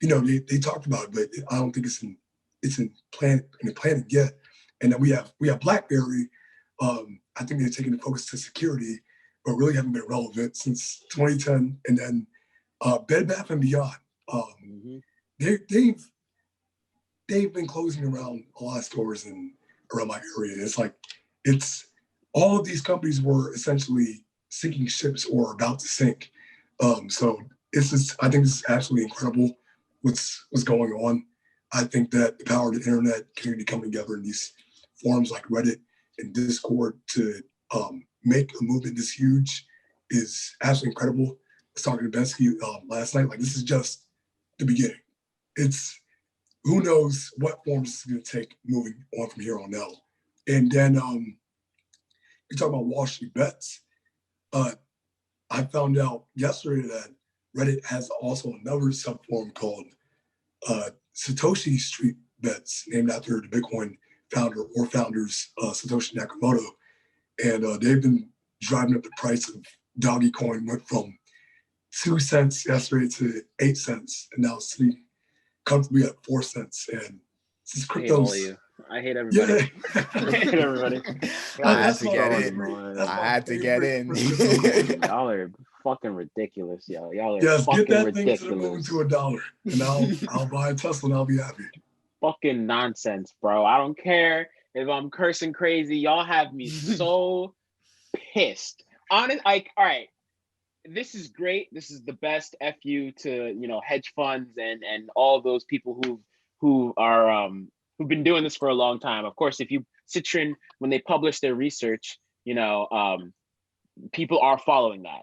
they talked about it, but I don't think it's in the planning yet. And then we have BlackBerry. I think they're taking the focus to security, but really haven't been relevant since 2010. And then Bed Bath and Beyond. They've been closing around a lot of stores around my area. It's all of these companies were essentially sinking ships or about to sink. So I think this is absolutely incredible what's going on. I think that the power of the internet community coming together in these forums like Reddit and Discord to make a movement this huge is absolutely incredible. I was talking to Bensky last night, this is just the beginning. Who knows what forms it's going to take moving on from here on out. And then you talk about Wall Street Bets. I found out yesterday that Reddit has also another subforum called Satoshi Street Bets, named after the Bitcoin founder or founders, Satoshi Nakamoto. And they've been driving up the price of Doggy Coin, went from 2 cents yesterday to 8 cents, and now it's sitting comfortably at 4 cents. And this crypto. I hate everybody. Yeah. I hate everybody. I had to get in. Y'all are fucking ridiculous, y'all. Y'all are yes, fucking get that ridiculous. Thing to moving to $1, and I'll buy a Tesla and I'll be happy. Fucking nonsense, bro. I don't care if I'm cursing crazy. Y'all have me so pissed. All right. This is great. This is the best FU to hedge funds and all those people who've been doing this for a long time. Of course, if you Citron, when they publish their research, people are following that,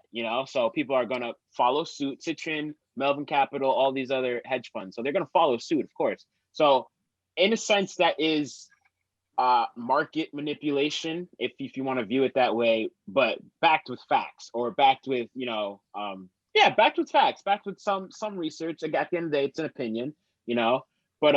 so people are going to follow suit. Citron, Melvin Capital, all these other hedge funds. So they're going to follow suit, of course. So in a sense, that is market manipulation, if you want to view it that way, but backed with facts, or backed with, backed with facts, backed with some research. Like, at the end of the day, it's an opinion, but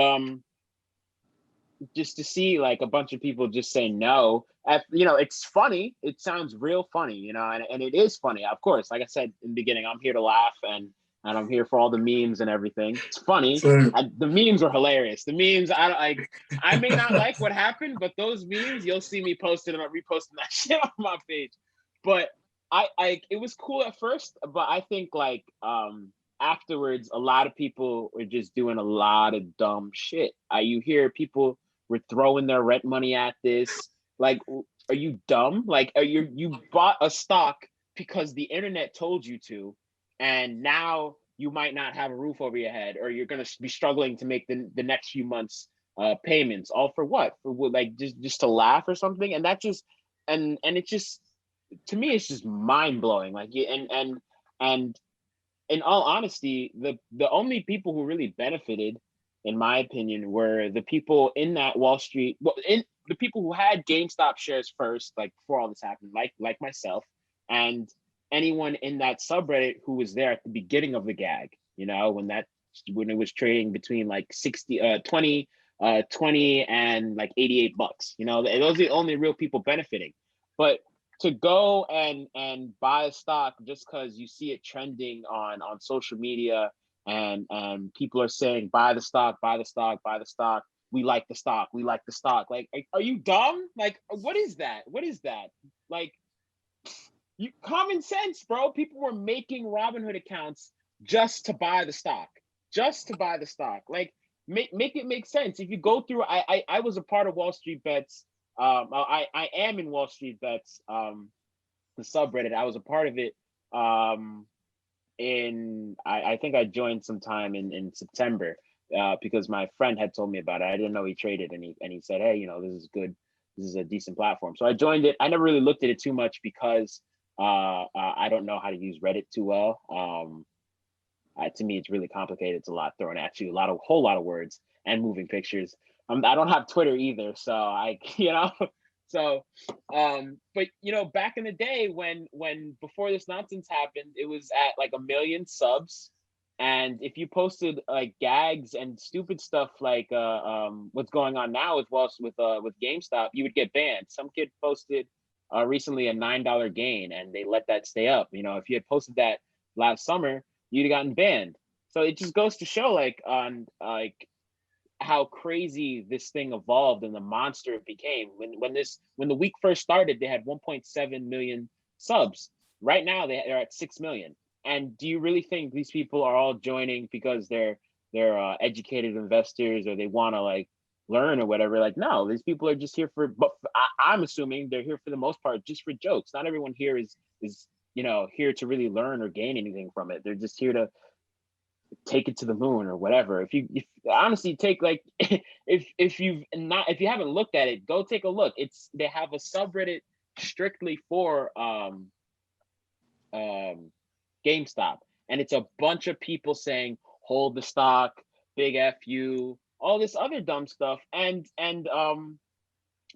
just to see like a bunch of people just say no, it's funny. It sounds real funny, and it is funny. Of course, like I said in the beginning, I'm here to laugh and I'm here for all the memes and everything. It's funny. The memes are hilarious. The memes, I may not like what happened, but those memes, you'll see me posting them, reposting that shit on my page. But it was cool at first, but I think afterwards, a lot of people were just doing a lot of dumb shit. You hear people we're throwing their rent money at this. Like, are you dumb? Like, you bought a stock because the internet told you to, and now you might not have a roof over your head, or you're going to be struggling to make the next few months payments. All for what? For like just to laugh or something? And that just and it just, to me, it's just mind blowing. Like, and in all honesty, the only people who really benefited, in my opinion, were the people in that Wall Street, in the people who had GameStop shares first, like before all this happened, like myself, and anyone in that subreddit who was there at the beginning of the gag. You know, when it was trading between like 20 and like $88. You know, those are the only real people benefiting. But to go and buy a stock just because you see it trending on social media, and people are saying buy the stock, buy the stock, buy the stock, we like the stock, we like the stock. Like, are you dumb? Like, what is that? What is that? Like, you common sense, bro. People were making Robinhood accounts just to buy the stock, just to buy the stock. Like, make it make sense. If you go through, I was a part of Wall Street Bets. I am in Wall Street Bets, the subreddit. I was a part of it. I think I joined sometime in September, because my friend had told me about it. I didn't know he traded, and he said, hey, you know, this is good. This is a decent platform. So I joined it. I never really looked at it too much because I don't know how to use Reddit too well. To me, it's really complicated. It's a lot thrown at you, whole lot of words and moving pictures. I don't have Twitter either, so you know. So, but you know, back in the day when before this nonsense happened, it was at like 1 million subs, and if you posted like gags and stupid stuff like what's going on now with GameStop, you would get banned. Some kid posted recently a $9 gain, and they let that stay up. You know, if you had posted that last summer, you'd have gotten banned. So it just goes to show, like, on like how crazy this thing evolved and the monster it became. When the week first started, they had 1.7 million subs. Right now they're at 6 million. And do you really think these people are all joining because they're educated investors, or they want to like learn or whatever? Like, no, these people are just here but I'm assuming they're here for the most part just for jokes. Not everyone here is you know, here to really learn or gain anything from it. They're just here to take it to the moon or whatever. If honestly take, like, if you haven't looked at it, go take a look. They have a subreddit strictly for GameStop, and it's a bunch of people saying hold the stock, big F you, all this other dumb stuff. And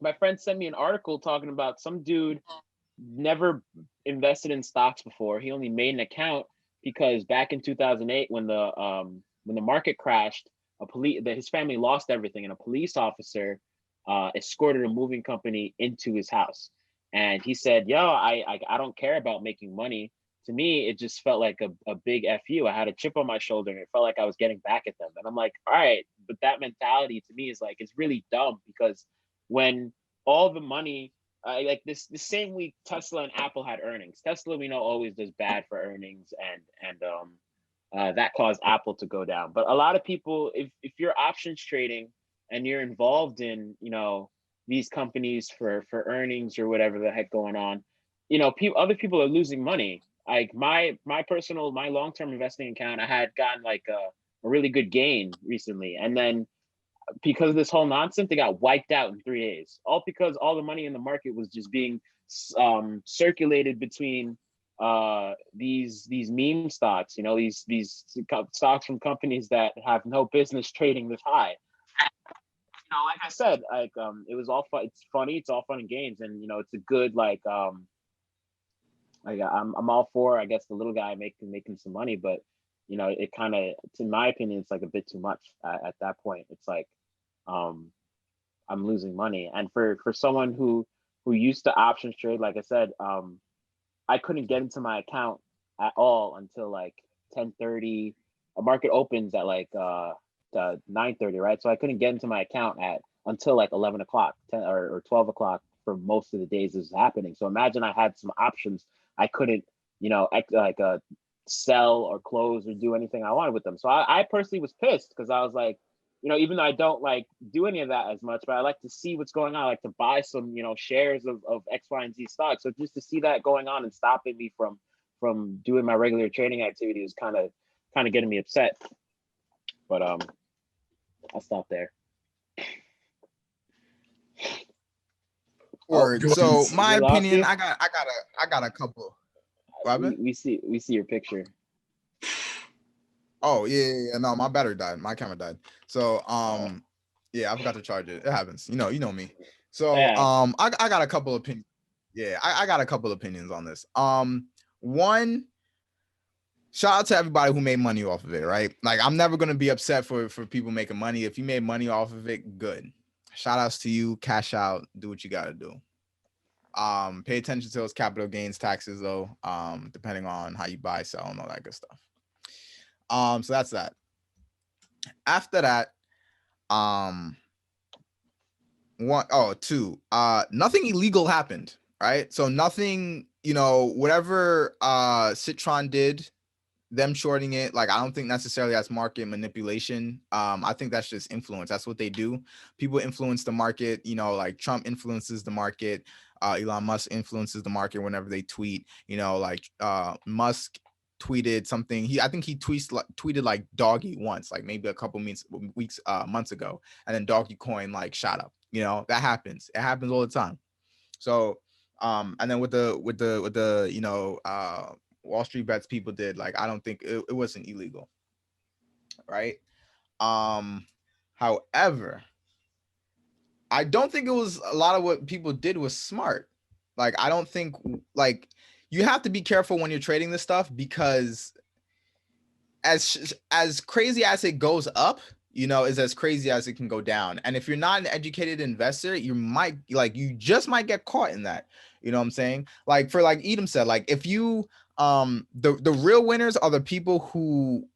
my friend sent me an article talking about some dude never invested in stocks before. He only made an account because back in 2008, when the market crashed, his family lost everything, and a police officer escorted a moving company into his house. And he said, yo, I don't care about making money. To me, it just felt like a big fu. I had a chip on my shoulder, and it felt like I was getting back at them. And I'm like, all right, but that mentality to me is like, it's really dumb, because when all the money, like the same week Tesla and Apple had earnings. Tesla, we know, always does bad for earnings, and that caused Apple to go down. But a lot of people, if you're options trading and you're involved in, you know, these companies for earnings or whatever the heck going on, you know, other people are losing money. Like my long-term investing account, I had gotten like a really good gain recently, and then because of this whole nonsense, they got wiped out in 3 days. All because all the money in the market was just being circulated between these meme stocks. You know, these stocks from companies that have no business trading this high. You know, like I said, like it was all fun. It's funny. It's all fun and games, and you know, it's a good like I'm all for, I guess, the little guy making some money, but you know, it kind of, in my opinion, it's like a bit too much at that point. It's like I'm losing money. And for someone who used to options trade, like I said, I couldn't get into my account at all until like 10:30. A market opens at like 9:30, right? So I couldn't get into my account until like 11 o'clock, 10 or 12 o'clock for most of the days this was happening. So imagine I had some options. I couldn't, you know, sell or close or do anything I wanted with them. So I personally was pissed, because I was like, even though I don't like do any of that as much, but I like to see what's going on. I like to buy some, shares of X, Y, and Z stocks. So just to see that going on and stopping me from doing my regular trading activity is kind of getting me upset. But I'll stop there. Word. So my We lost opinion, you? I got a couple. Robin? We see your picture. Oh yeah. No, my battery died. My camera died. So yeah, I forgot to charge it. It happens. You know me. So Yeah. I got a couple opinions. Yeah, I got a couple opinions on this. One, shout out to everybody who made money off of it, right? Like I'm never gonna be upset for people making money. If you made money off of it, good. Shout outs to you, cash out, do what you gotta do. Pay attention to those capital gains taxes though, depending on how you buy, sell, and all that good stuff. So that's that. After that, two, nothing illegal happened, right? So nothing, whatever Citron did, them shorting it, like I don't think necessarily that's market manipulation. I think that's just influence. That's what they do. People influence the market, like Trump influences the market, Elon Musk influences the market whenever they tweet, like Musk tweeted something. I think he tweeted like doggy once, like maybe a couple months ago, and then doggy coin like shot up. That happens. It happens all the time. So and then with the Wall Street bets people did, like I don't think it wasn't illegal, right? However, I don't think it was a lot of what people did was smart. Like I don't think, like, you have to be careful when you're trading this stuff, because as crazy as it goes up, is as crazy as it can go down. And if you're not an educated investor, you just might get caught in that. You know what I'm saying? Like Edom said, like if you the real winners are the people who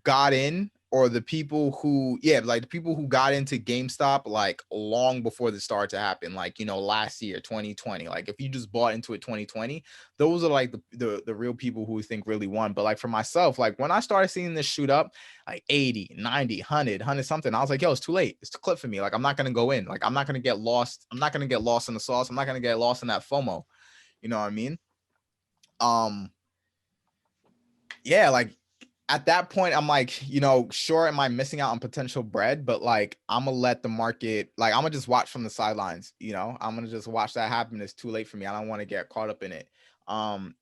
got in, or the people who the people who got into GameStop like long before this started to happen, like last year 2020. Like if you just bought into it 2020, those are like the real people who we think really won. But like for myself, like when I started seeing this shoot up like 80, 90, 100 something, I was like, yo, it's too late. It's too clip for me. Like I'm not gonna go in. Like I'm not gonna get lost. I'm not gonna get lost in the sauce. I'm not gonna get lost in that FOMO. You know what I mean? Yeah, like at that point, I'm like, sure, am I missing out on potential bread? But like, I'm gonna let the market, like, I'm gonna just watch from the sidelines. I'm gonna just watch that happen. It's too late for me. I don't want to get caught up in it.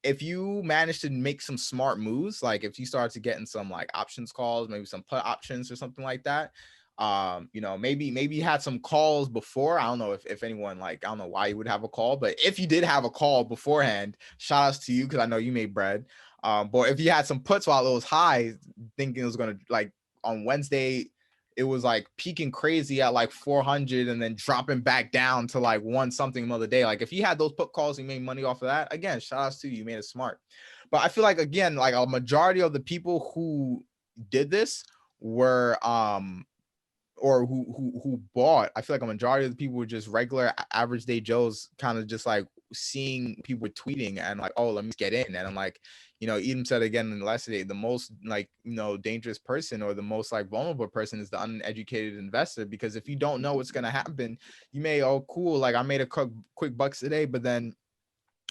If you manage to make some smart moves, like if you start to get in some like options calls, maybe some put options or something like that, maybe you had some calls before. I don't know if anyone, like, I don't know why you would have a call, but if you did have a call beforehand, shout outs to you, because I know you made bread. But if you had some puts while it was high, thinking it was gonna, like, on Wednesday, it was like peaking crazy at like 400 and then dropping back down to like one something another day. Like if you had those put calls and made money off of that, again, shout outs to you, you made it smart. But I feel like, again, like a majority of the people who did this were or who bought, I feel like a majority of the people were just regular average day Joes, kind of just like seeing people tweeting and like, oh, let me get in. And I'm like, Edom said again in the last day, the most like, dangerous person, or the most like vulnerable person, is the uneducated investor. Because if you don't know what's going to happen, you may, oh, cool, like I made a quick bucks today, but then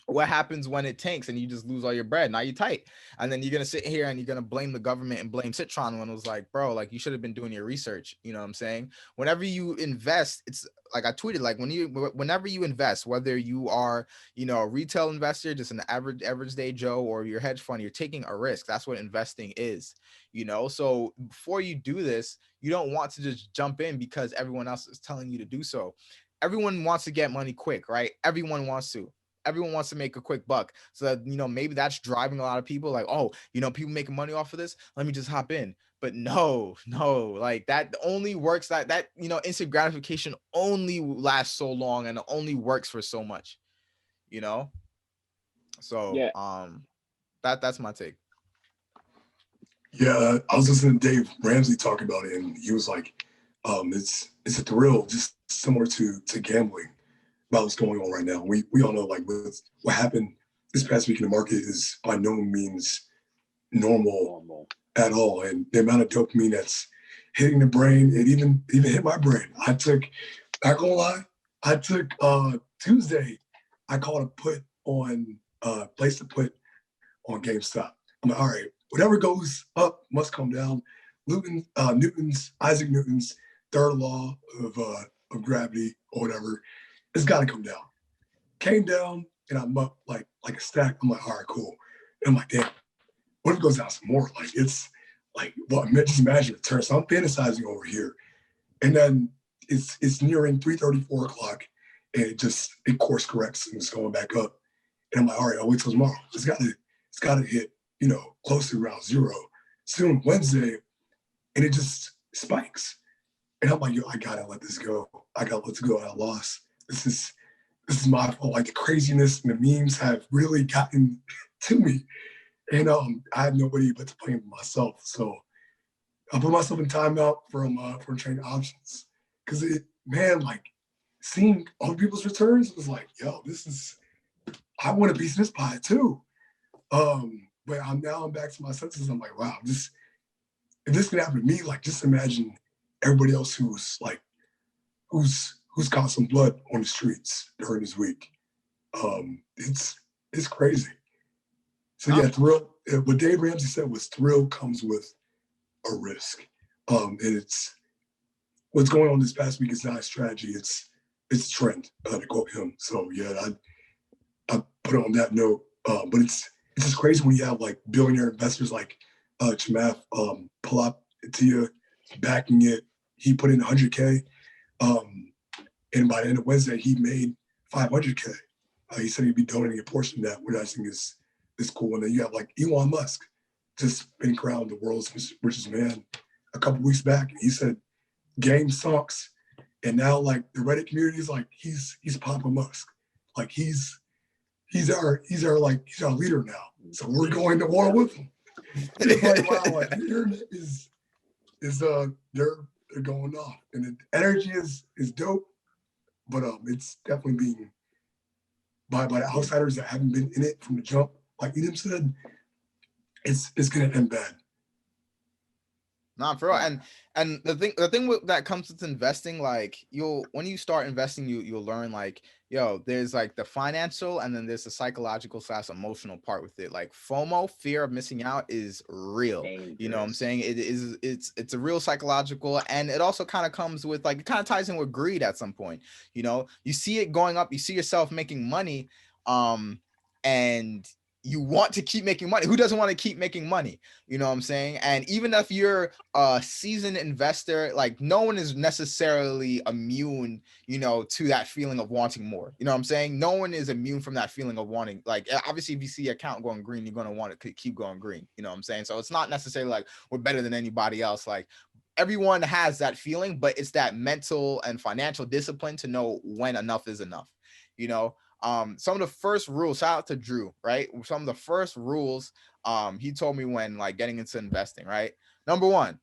what happens when it tanks and you just lose all your bread? Now you're tight. And then you're going to sit here and you're going to blame the government and blame Citron, when it was like, bro, like you should have been doing your research. You know what I'm saying? Whenever you invest, it's like I tweeted, like whenever you invest, whether you are, a retail investor, just an average day Joe, or your hedge fund, you're taking a risk. That's what investing is, So before you do this, you don't want to just jump in because everyone else is telling you to do so. Everyone wants to get money quick, right? Everyone wants to make a quick buck. So that, maybe that's driving a lot of people, like, oh, people making money off of this, let me just hop in. But no, like that only works, that instant gratification only lasts so long, and it only works for so much, so Yeah. That's my take. Yeah, I was listening to Dave Ramsey talk about it, and he was like, it's a thrill, just similar to gambling, about what's going on right now. We all know, like, with what happened this past week in the market is by no means normal at all. And the amount of dopamine that's hitting the brain. It even hit my brain. Not gonna lie, I took Tuesday, I called a put on place to put on GameStop. I'm like, all right, whatever goes up must come down. Isaac Newton's third law of gravity or whatever, it's got to come down. Came down and I'm up like a stack. I'm like, all right, cool. And I'm like, damn, what if it goes down some more? Like it's like, well, just imagine the turn. So I'm fantasizing over here, and then it's nearing 3:30, 4 o'clock, and it course corrects and it's going back up. And I'm like, all right, I'll wait till tomorrow. It's got to hit, close to around zero soon Wednesday, and it just spikes. And I'm like, yo, I gotta let this go. I gotta let it go. I lost. This is my fault. Like the craziness and the memes have really gotten to me, and I had nobody but to blame myself. So I put myself in timeout from trading options because like seeing other people's returns was like, yo, I want a piece of this pie too. But I'm back to my senses. I'm like, wow, if this could happen to me, like just imagine everybody else who's caught some blood on the streets during this week. It's crazy. So yeah, thrill. What Dave Ramsey said was thrill comes with a risk. And it's what's going on this past week is not a strategy. It's a trend, to quote him. So yeah, I put it on that note. But it's just crazy when you have like billionaire investors like Chamath Palihapitiya backing it. He put in 100K, and by the end of Wednesday, he made 500K. He said he'd be donating a portion of that, which I think is cool. And then you have like Elon Musk, just been crowned the world's richest man a couple weeks back. And he said game sucks, and now like the Reddit community is like he's Papa Musk, like he's our leader now. So we're going to war with him. It's like wow, like the internet is they're going off, and the energy is dope, but it's definitely being by the outsiders that haven't been in it from the jump. Like Edom said, it's gonna end bad. Not for real. And the thing that comes with investing, like when you start investing, you'll learn like, yo, there's like the financial and then there's the psychological / emotional part with it. Like FOMO, fear of missing out, is real. Dangerous. You know what I'm saying? It's a real psychological, and it also kind of comes with like, it kind of ties in with greed at some point. You see it going up, you see yourself making money, and you want to keep making money. Who doesn't want to keep making money? You know what I'm saying? And even if you're a seasoned investor, like no one is necessarily immune, to that feeling of wanting more. You know what I'm saying? No one is immune from that feeling of wanting, like, obviously if you see your account going green, you're going to want to keep going green. You know what I'm saying? So it's not necessarily like we're better than anybody else. Like everyone has that feeling, but it's that mental and financial discipline to know when enough is enough. Some of the first rules, shout out to Drew, right? Some of the first rules he told me when like getting into investing, right? Number one,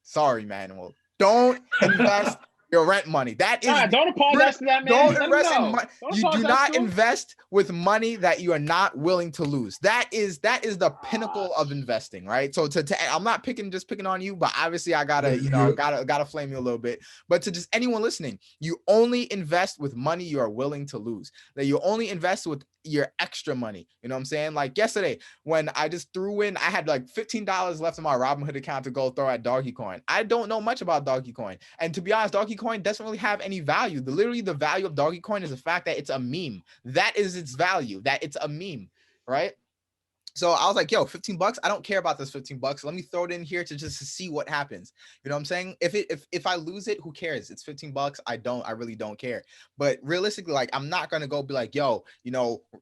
sorry, Manuel, don't invest your rent money. That is don't apologize to that man. Don't invest in money. You do not invest with money that you are not willing to lose. That is the pinnacle of investing, right? So I'm not picking on you, but obviously I gotta flame you a little bit. But to just anyone listening, you only invest with money you are willing to lose. That you only invest with your extra money. You know what I'm saying? Like yesterday, when I just threw in, I had like $15 left in my Robinhood account to go throw at Doggy Coin. I don't know much about Doggy Coin, and to be honest, Doggy Coin doesn't really have any value. Literally, the value of Doggy Coin is the fact that it's a meme. That is its value. That it's a meme, right? So I was like, yo, $15. I don't care about this $15. Let me throw it in here to see what happens. You know what I'm saying? If I lose it, who cares? It's $15. I really don't care. But realistically, like, I'm not gonna go be like, yo,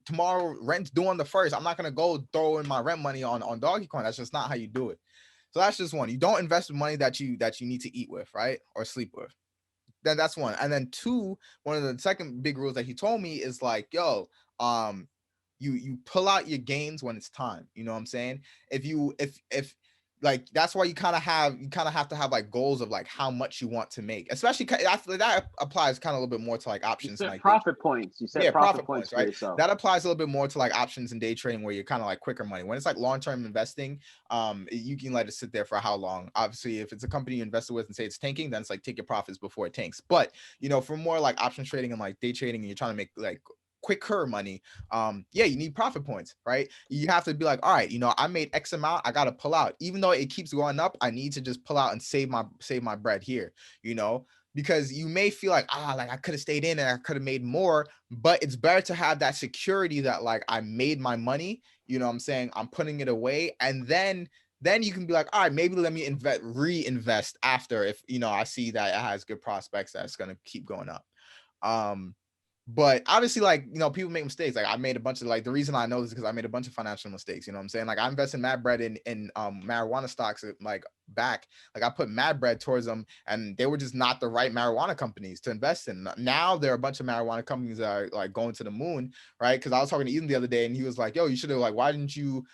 tomorrow rent's due on the 1st. I'm not gonna go throw in my rent money on Doggy Coin. That's just not how you do it. So that's just one. You don't invest with money that you need to eat with, right? Or sleep with. Then that's one. And then two, one of the second big rules that he told me is like, yo, you pull out your gains when it's time. You know what I'm saying? If like that's why you kind of have to have like goals of like how much you want to make, especially that applies kind of a little bit more to like You options and set like day profit points. You set yeah, profit profit points points, for right? yourself. That applies a little bit more to like options and day trading where you're kind of like quicker money. When it's like long-term investing, you can let it sit there for how long. Obviously, if it's a company you invested with and say it's tanking, then it's like take your profits before it tanks. But for more like options trading and like day trading and you're trying to make like quicker money, yeah, you need profit points, right? You have to be like, all right, I made X amount, I gotta pull out. Even though it keeps going up, I need to just pull out and save my bread here, because you may feel like like I could have stayed in and I could have made more, but it's better to have that security that like I made my money, what I'm saying, I'm putting it away, and then you can be like, all right, maybe let me reinvest after, if I see that it has good prospects that's going to keep going up. But obviously, like, people make mistakes. Like I made a bunch of, like, the reason I know this is because I made a bunch of financial mistakes. You know what I'm saying? Like I invested mad bread in marijuana stocks, like back, like I put mad bread towards them and they were just not the right marijuana companies to invest in. Now there are a bunch of marijuana companies that are like going to the moon, right? Because I was talking to Ethan the other day and he was like, yo, you should have, like, why didn't you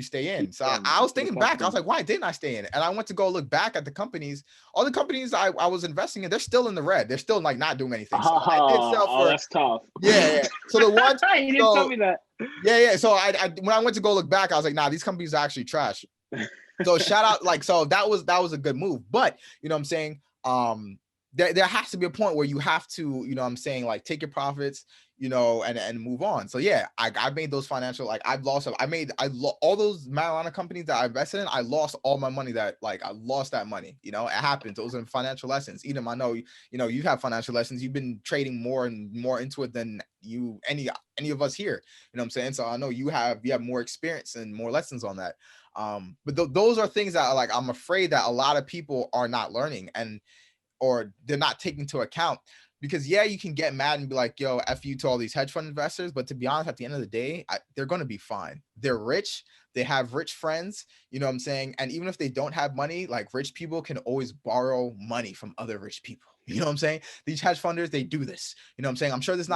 stay in? So I was thinking back, I was like, why didn't I stay in? And I went to go look back at the companies. All the companies I was investing in, they're still in the red. They're still like not doing anything. So I did sell for, that's tough. yeah. So the ones, you didn't tell me that. Yeah. So I when I went to go look back, I was like, nah, these companies are actually trash. So shout out, like, so that was a good move. But you know what I'm saying? There has to be a point where you have to, what I'm saying, like take your profits, and move on. So yeah, I made those financial, like all those marijuana companies that I invested in, I lost all my money, that like I lost that money. It happens. Those are financial lessons. Edom, I know you've had financial lessons. You've been trading more and more into it than any of us here. You know what I'm saying? So I know you have more experience and more lessons on that. But those are things that like I'm afraid that a lot of people are not learning or they're not taking into account. Because yeah, you can get mad and be like, yo, F you to all these hedge fund investors. But to be honest, at the end of the day, they're going to be fine. They're rich. They have rich friends, you know what I'm saying? And even if they don't have money, like rich people can always borrow money from other rich people. You know what I'm saying? These hedge funders, they do this. You know what I'm saying? I'm sure it's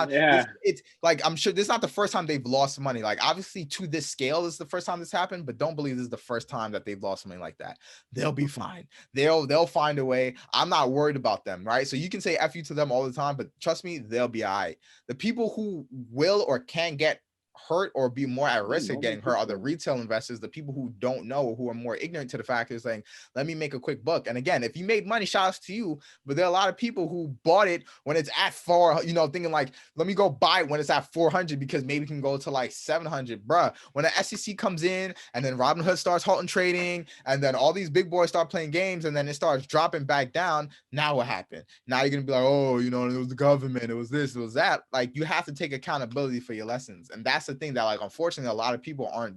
like, I'm sure this is not the first time they've lost money. Like obviously to this scale, this is the first time this happened, but don't believe this is the first time that they've lost something like that. They'll be fine. They'll find a way. I'm not worried about them, right? So you can say F you to them all the time, but trust me, they'll be all right. The people who will or can get hurt or be more at risk of getting hurt are the retail investors, the people who don't know, who are more ignorant to the fact is saying, let me make a quick buck. And again, if you made money, shout outs to you, but there are a lot of people who bought it when it's at 4, thinking like, let me go buy it when it's at 400 because maybe it can go to like 700. Bruh, when the SEC comes in and then Robinhood starts halting trading and then all these big boys start playing games and then it starts dropping back down, now what happened? Now you're gonna be like, oh, it was the government, it was this, it was that. Like you have to take accountability for your lessons. And that's the thing that, like, unfortunately a lot of people aren't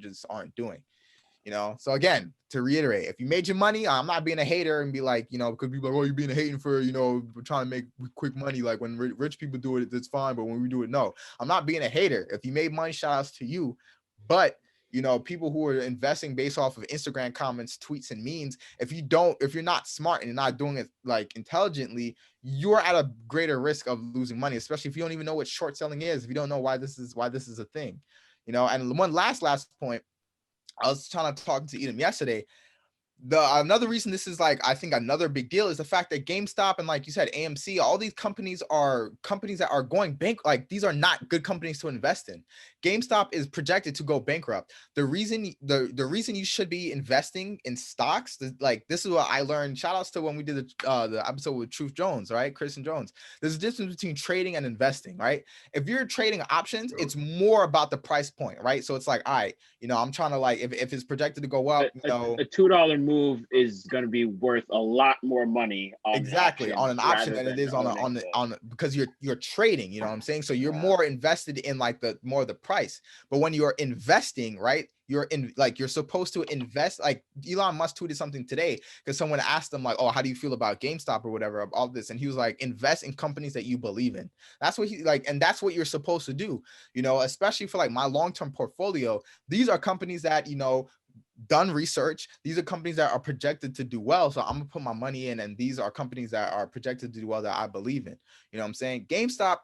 doing. So again, to reiterate, if you made your money, I'm not being a hater and be like, because people are like, oh, you're being a hating for, we're trying to make quick money. Like when rich people do it, it's fine. But when we do it, no, I'm not being a hater. If you made money, shout outs to you. But people who are investing based off of Instagram comments, tweets, and memes, if you're not smart and you're not doing it like intelligently, you're at a greater risk of losing money, especially if you don't even know what short selling is, if you don't know why this is a thing. And one last point, I was trying to talk to Edom yesterday. Another reason this is like, I think another big deal is the fact that GameStop and, like you said, AMC, all these companies are companies that are going bankrupt. Like these are not good companies to invest in. GameStop is projected to go bankrupt. The reason you should be investing in stocks, like this is what I learned. Shout outs to when we did the episode with Truth Jones, right? Kristen Jones. There's a difference between trading and investing, right? If you're trading options, it's more about the price point, right? So it's like, all right, I'm trying to, like, if it's projected to go up, a $2 move is going to be worth a lot more money on an option than it is on because you're trading, you know what I'm saying? So you're more invested in like the price. But when you're investing, right, you're supposed to invest. Like Elon Musk tweeted something today because someone asked him like, oh, how do you feel about GameStop or whatever of all this? And he was like, invest in companies that you believe in. That's what he like, and that's what you're supposed to do, especially for like my long-term portfolio. These are companies that, done research. These are companies that are projected to do well. So I'm gonna put my money in, and these are companies that are projected to do well that I believe in. You know what I'm saying? GameStop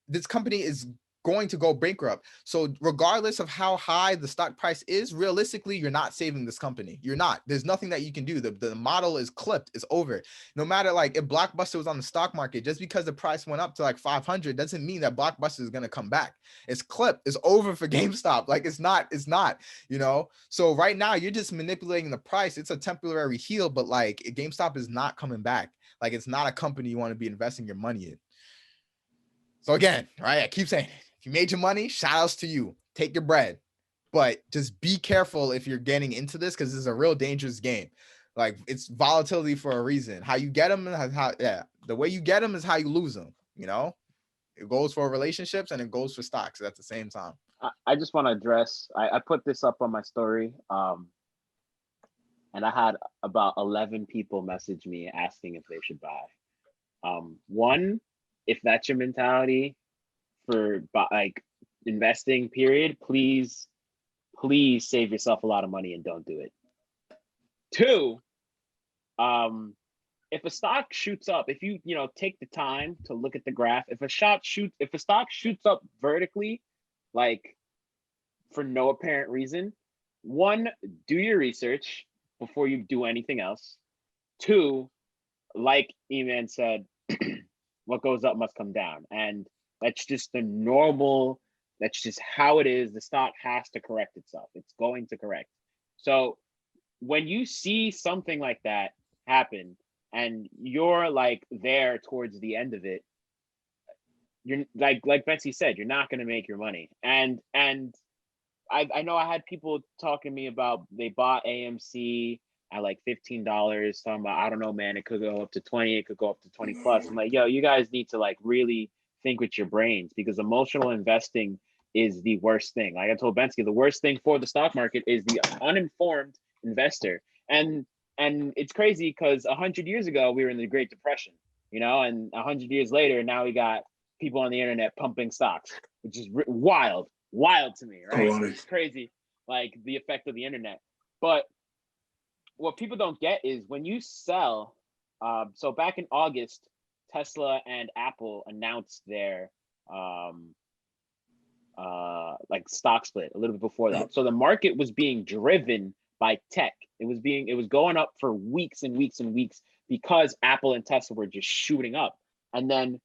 this company is going to go bankrupt. So regardless of how high the stock price is, realistically, you're not saving this company. You're not. There's nothing that you can do. The model is clipped. It's over. No matter like if Blockbuster was on the stock market, just because the price went up to like 500 doesn't mean that Blockbuster is going to come back. It's clipped. It's over for GameStop. Like it's not, you know? So right now you're just manipulating the price. It's a temporary heal, but like GameStop is not coming back. Like it's not a company you want to be investing your money in. So again, right, I keep saying it. If you made your money, shout outs to you. Take your bread. But just be careful if you're getting into this, because this is a real dangerous game. Like it's volatility for a reason. How you get them, the way you get them is how you lose them. You know, it goes for relationships and it goes for stocks at the same time. I just want to address. I put this up on my story, and I had about 11 people message me asking if they should buy. One, if that's your mentality for like investing, period, please save yourself a lot of money and don't do it. Two, if a stock shoots up, if you take the time to look at the graph, if a stock shoots up vertically, like for no apparent reason, one, do your research before you do anything else. Two, like Eman said, what goes up must come down. And that's just that's just how it is. The stock has to correct itself. It's going to correct. So when you see something like that happen and you're like there towards the end of it, you're like Betsy said, you're not going to make your money. And I know I had people talking to me about they bought AMC at like $15, talking about, I don't know, man, it could go up to 20, it could go up to 20 plus. I'm like, yo, you guys need to like really think with your brains, because emotional investing is the worst thing. Like I told Bensky, the worst thing for the stock market is the uninformed investor. And it's crazy because 100 years ago, we were in the Great Depression, and 100 years later, now we got people on the internet pumping stocks, which is wild to me, right? It's crazy, like the effect of the internet. But what people don't get is when you sell, so back in August, Tesla and Apple announced their like stock split a little bit before that. So the market was being driven by tech. It was going up for weeks and weeks and weeks because Apple and Tesla were just shooting up. And then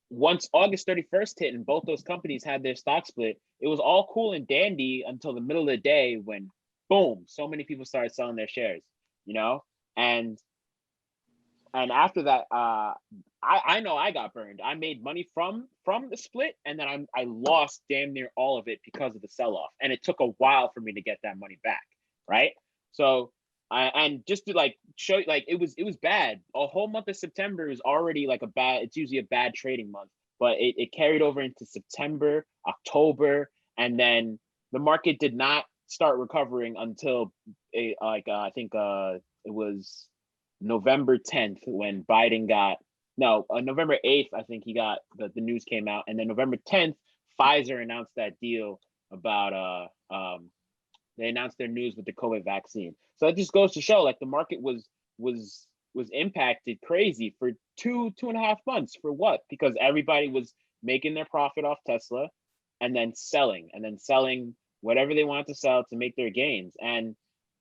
once August 31st hit and both those companies had their stock split, it was all cool and dandy until the middle of the day when boom, so many people started selling their shares, and after that, I know I got burned. I made money from the split, and then I lost damn near all of it because of the sell-off, and it took a while for me to get that money back, right? So and just to like show you, like it was bad. A whole month of September is already like it's usually a bad trading month, but it carried over into September, October, and then the market did not start recovering until I think it was November 10th when Biden got November 8th, I think he got the news came out, and then November 10th, Pfizer announced that deal about they announced their news with the COVID vaccine. So it just goes to show like the market was impacted crazy for two and a half months. For what? Because everybody was making their profit off Tesla and then selling whatever they wanted to sell to make their gains. And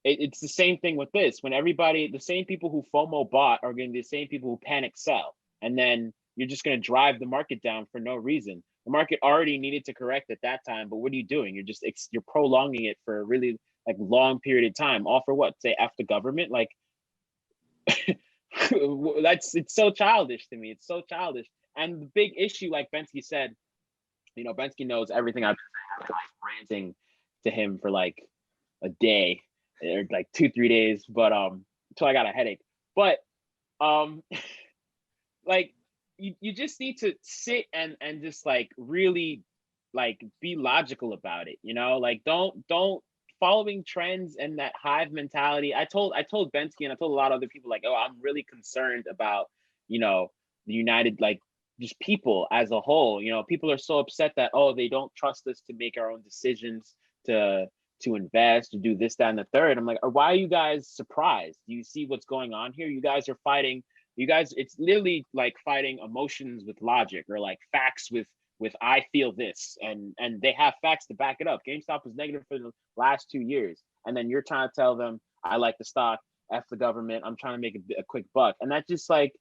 it's the same thing with this. When the same people who FOMO bought are going to be the same people who panic sell. And then you're just going to drive the market down for no reason. The market already needed to correct at that time, but what are you doing? You're prolonging it for a really like long period of time. All for what? Say F the government? Like it's so childish to me. It's so childish. And the big issue, like Bensky said, Bensky knows everything I've been like ranting to him for like a day or like 2-3 days, but until I got a headache. But like you just need to sit and just like really like be logical about it, like don't following trends and that hive mentality. I told Bensky and I told a lot of other people like, oh, I'm really concerned about the United, like just people as a whole. People are so upset that, oh, they don't trust us to make our own decisions, to invest, to do this, that, and the third. I'm like, why are you guys surprised? Do you see what's going on here? You guys are fighting. It's literally like fighting emotions with logic, or like facts with with I feel this, and they have facts to back it up. GameStop was negative for the last 2 years, and then you're trying to tell them I like the stock, F the government, I'm trying to make a quick buck. And that's just like,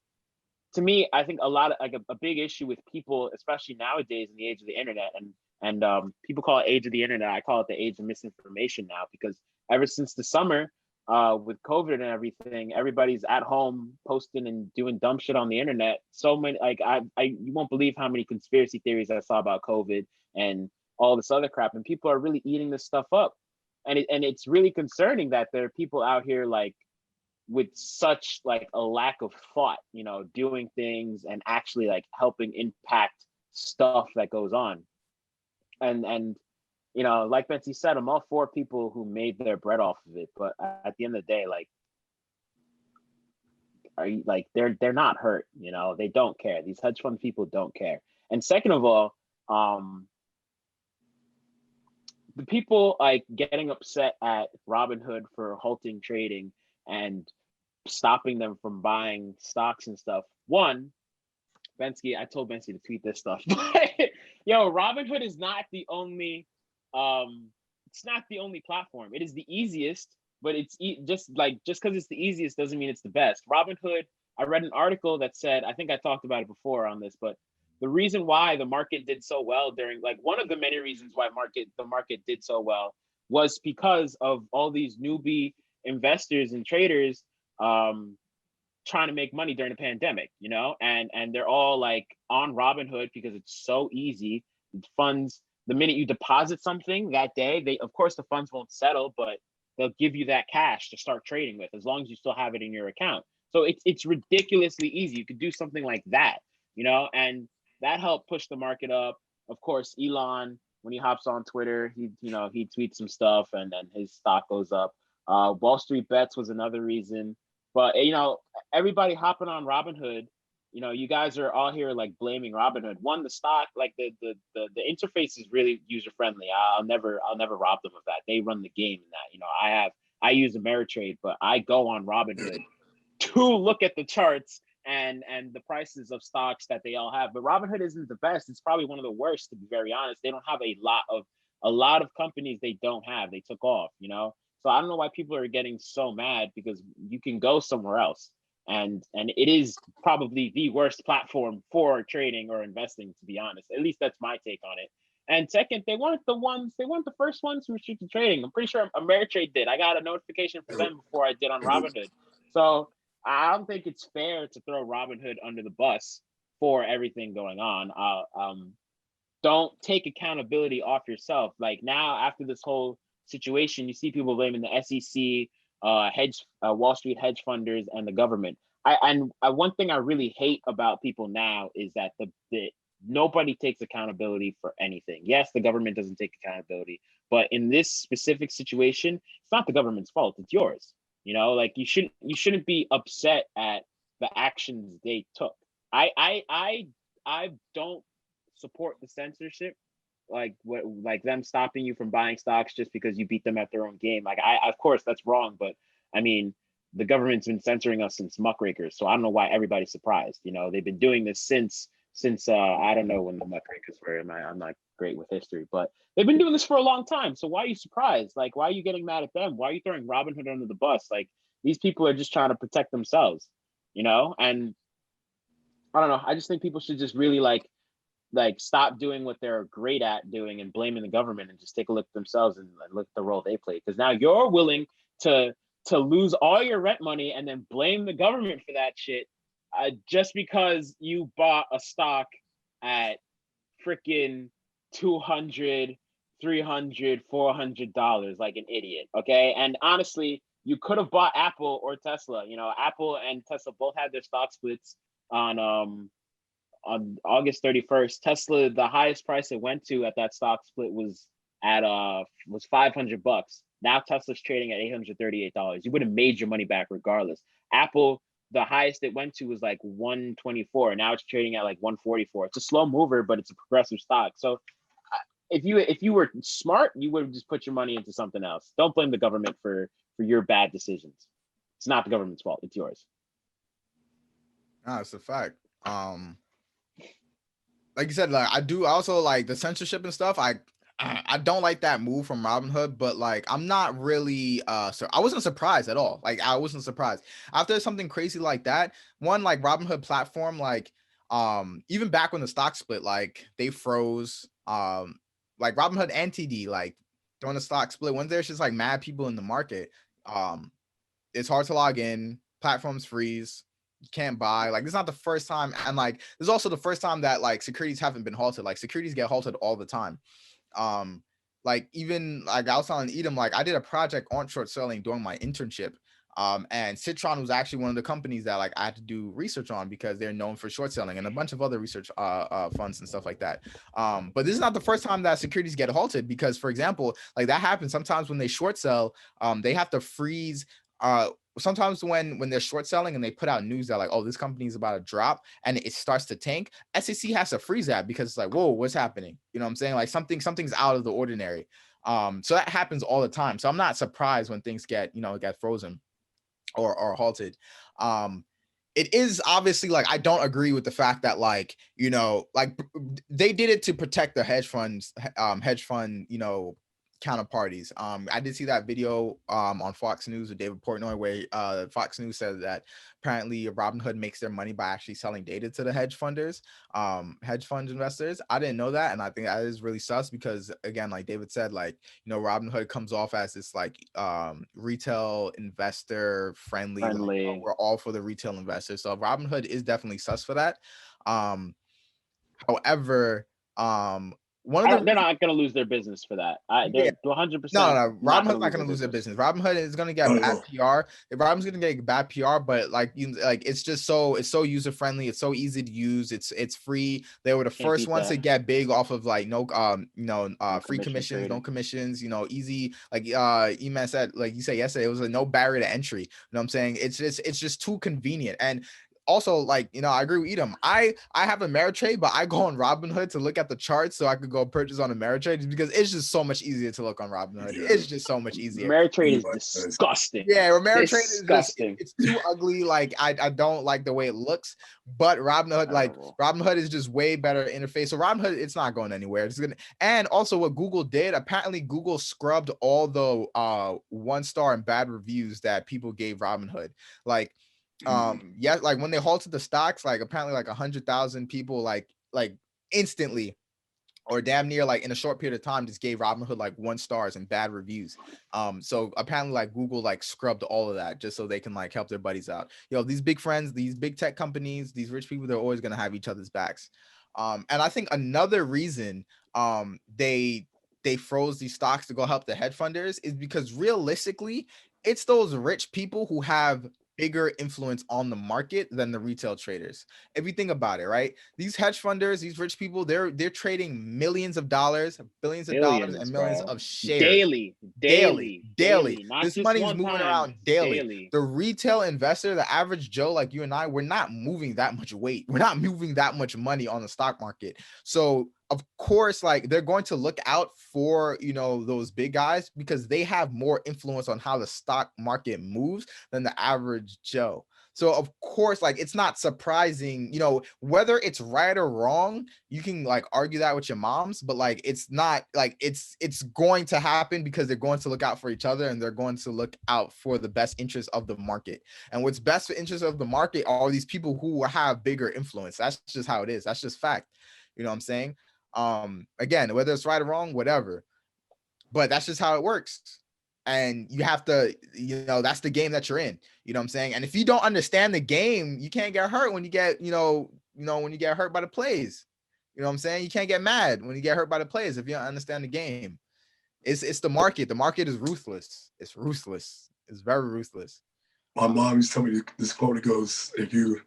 to me, I think a lot of like a big issue with people, especially nowadays in the age of the internet, and people call it age of the internet. I call it the age of misinformation now, because ever since the summer, with COVID and everything, everybody's at home posting and doing dumb shit on the internet. So many, like you won't believe how many conspiracy theories I saw about COVID and all this other crap, and people are really eating this stuff up, and it's really concerning that there are people out here like with such like a lack of thought, you know, doing things and actually like helping impact stuff that goes on. And you know, like Betsy said, I'm all for people who made their bread off of it, but at the end of the day, like, are you like, they're not hurt, you know, they don't care. These hedge fund people don't care. And second of all, the people like getting upset at Robinhood for halting trading and stopping them from buying stocks and stuff. One, Bensky, I told Bensky to tweet this stuff. Yo, Robinhood is not the only it's not the only platform. It is the easiest, but it's just because it's the easiest doesn't mean it's the best. Robinhood, I read an article that said, I think I talked about it before on this, but the reason why the market did so well during, like, one of the many reasons why the market did so well was because of all these newbie investors and traders trying to make money during the pandemic, you know, and they're all like on Robinhood because it's so easy. Funds, the minute you deposit something that day, they, of course the funds won't settle, but they'll give you that cash to start trading with as long as you still have it in your account. So it's ridiculously easy. You could do something like that, you know, and that helped push the market up. Of course, Elon, when he hops on Twitter, he tweets some stuff and then his stock goes up. Wall Street Bets was another reason. But, you know, everybody hopping on Robinhood, you know, you guys are all here like blaming Robinhood. One, the stock, like the interface is really user friendly. I'll never rob them of that. They run the game in that. You know, I use Ameritrade, but I go on Robinhood to look at the charts and the prices of stocks that they all have. But Robinhood isn't the best. It's probably one of the worst, to be very honest. They don't have a lot of companies they don't have. They took off, you know. So I don't know why people are getting so mad, because you can go somewhere else. And it is probably the worst platform for trading or investing, to be honest. At least that's my take on it. And second, they weren't the first ones who restricted trading. I'm pretty sure Ameritrade did. I got a notification from them before I did on Robinhood. So I don't think it's fair to throw Robinhood under the bus for everything going on. Don't take accountability off yourself. Like, now, after this whole situation, you see people blaming the SEC, Wall Street hedge funders, and the government. One thing I really hate about people now is that the nobody takes accountability for anything. Yes, the government doesn't take accountability, but in this specific situation, it's not the government's fault. It's yours. You know, like, you shouldn't be upset at the actions they took. I don't support the censorship, like them stopping you from buying stocks just because you beat them at their own game. Like, of course that's wrong, but I mean, the government's been censoring us since muckrakers, so I don't know why everybody's surprised. You know, they've been doing this since I don't know when the muckrakers were. I'm not great with history, but they've been doing this for a long time. So why are you surprised? Like, why are you getting mad at them? Why are you throwing Robinhood under the bus? Like, these people are just trying to protect themselves, you know? And I don't know. I just think people should just really like stop doing what they're great at doing and blaming the government, and just take a look at themselves and look at the role they play. Because now you're willing to lose all your rent money and then blame the government for that shit, just because you bought a stock at freaking $200, $300, $400 like an idiot. Okay. And honestly, you could have bought Apple or Tesla. You know, Apple and Tesla both had their stock splits on August 31st. Tesla, the highest price it went to at that stock split was $500. Now Tesla's trading at $838. You would have made your money back regardless. Apple, the highest it went to was like 124. Now it's trading at like 144. It's a slow mover, but it's a progressive stock. So if you were smart, you would have just put your money into something else. Don't blame the government for your bad decisions. It's not the government's fault. It's yours. It's a fact. like you said, like I also like the censorship and stuff. I don't like that move from Robinhood, but like I'm not really so I wasn't surprised at all. Like I wasn't surprised after something crazy like that. One like Robinhood platform, like even back when the stock split, like they froze like Robinhood and TD, like during the stock split, when there's just like mad people in the market, it's hard to log in, platforms freeze, you can't buy. Like, this is not the first time, and like this is also the first time that like securities haven't been halted. Like securities get halted all the time. Um, like even like I was telling Edom, like I did a project on short selling during my internship. And Citron was actually one of the companies that like I had to do research on because they're known for short selling and a bunch of other research funds and stuff like that. But this is not the first time that securities get halted because, for example, like that happens sometimes when they short sell, they have to freeze sometimes when they're short selling and they put out news that like, oh, this company is about to drop and it starts to tank, SEC has to freeze that because it's like, whoa, what's happening? You know what I'm saying? Like something's out of the ordinary. So that happens all the time. So I'm not surprised when things get frozen or halted. It is obviously like I don't agree with the fact that like like they did it to protect the hedge fund counterparties. I did see that video on Fox News with David Portnoy where Fox News said that apparently Robinhood makes their money by actually selling data to the hedge fund investors. I didn't know that, and I think that is really sus because again, like David said, like Robinhood comes off as this like retail investor friendly. Like, we're all for the retail investors, so Robinhood is definitely sus for that. However, they're not going to lose their business for that. They're 100%. No. Robinhood's not going to lose their business. Robinhood is going to get bad PR. Robinhood's going to get bad PR, but like it's just it's so user friendly. It's so easy to use. It's free. They were the first ones to get big off of like no free commissions, no commissions. Easy. Like Eman said, like you said yesterday, it was no barrier to entry. You know what I'm saying? It's just too convenient. And also, like, I agree with Edom. I have a Ameritrade, but I go on Robinhood to look at the charts so I could go purchase on Ameritrade because it's just so much easier to look on Robinhood. Yeah. It's just so much easier. Ameritrade is disgusting. Yeah, Ameritrade is disgusting. It's too ugly. Like I don't like the way it looks, but Robinhood is just way better interface. So Robinhood, it's not going anywhere. It's gonna. And also what Google did, apparently Google scrubbed all the 1-star and bad reviews that people gave Robinhood. Like like when they halted the stocks, like apparently like 100,000 people like instantly or damn near like in a short period of time just gave Robinhood like 1 stars and bad reviews. So apparently like Google like scrubbed all of that just so they can like help their buddies out. These big friends, these big tech companies, these rich people, they're always gonna have each other's backs. And I think another reason they froze these stocks to go help the hedge funders is because realistically it's those rich people who have bigger influence on the market than the retail traders. If you think about it, right? These hedge funders, these rich people, they're trading millions of dollars, billions of dollars, and millions of shares daily. This money is moving around daily. The retail investor, the average Joe like you and I, we're not moving that much weight. We're not moving that much money on the stock market. So of course, like they're going to look out for, those big guys because they have more influence on how the stock market moves than the average Joe. So of course, like it's not surprising, whether it's right or wrong, you can like argue that with your moms, but like it's not like it's going to happen because they're going to look out for each other and they're going to look out for the best interest of the market. And what's best for interest of the market are these people who have bigger influence. That's just how it is. That's just fact. You know what I'm saying? Again, whether it's right or wrong, whatever, but that's just how it works. And you have to, that's the game that you're in, you know what I'm saying? And if you don't understand the game, you can't get hurt when you get, when you get hurt by the plays, you know what I'm saying? You can't get mad when you get hurt by the plays if you don't understand the game. It's the market. The market is ruthless. It's ruthless. It's very ruthless. My mom used to tell me this quote. It goes, if you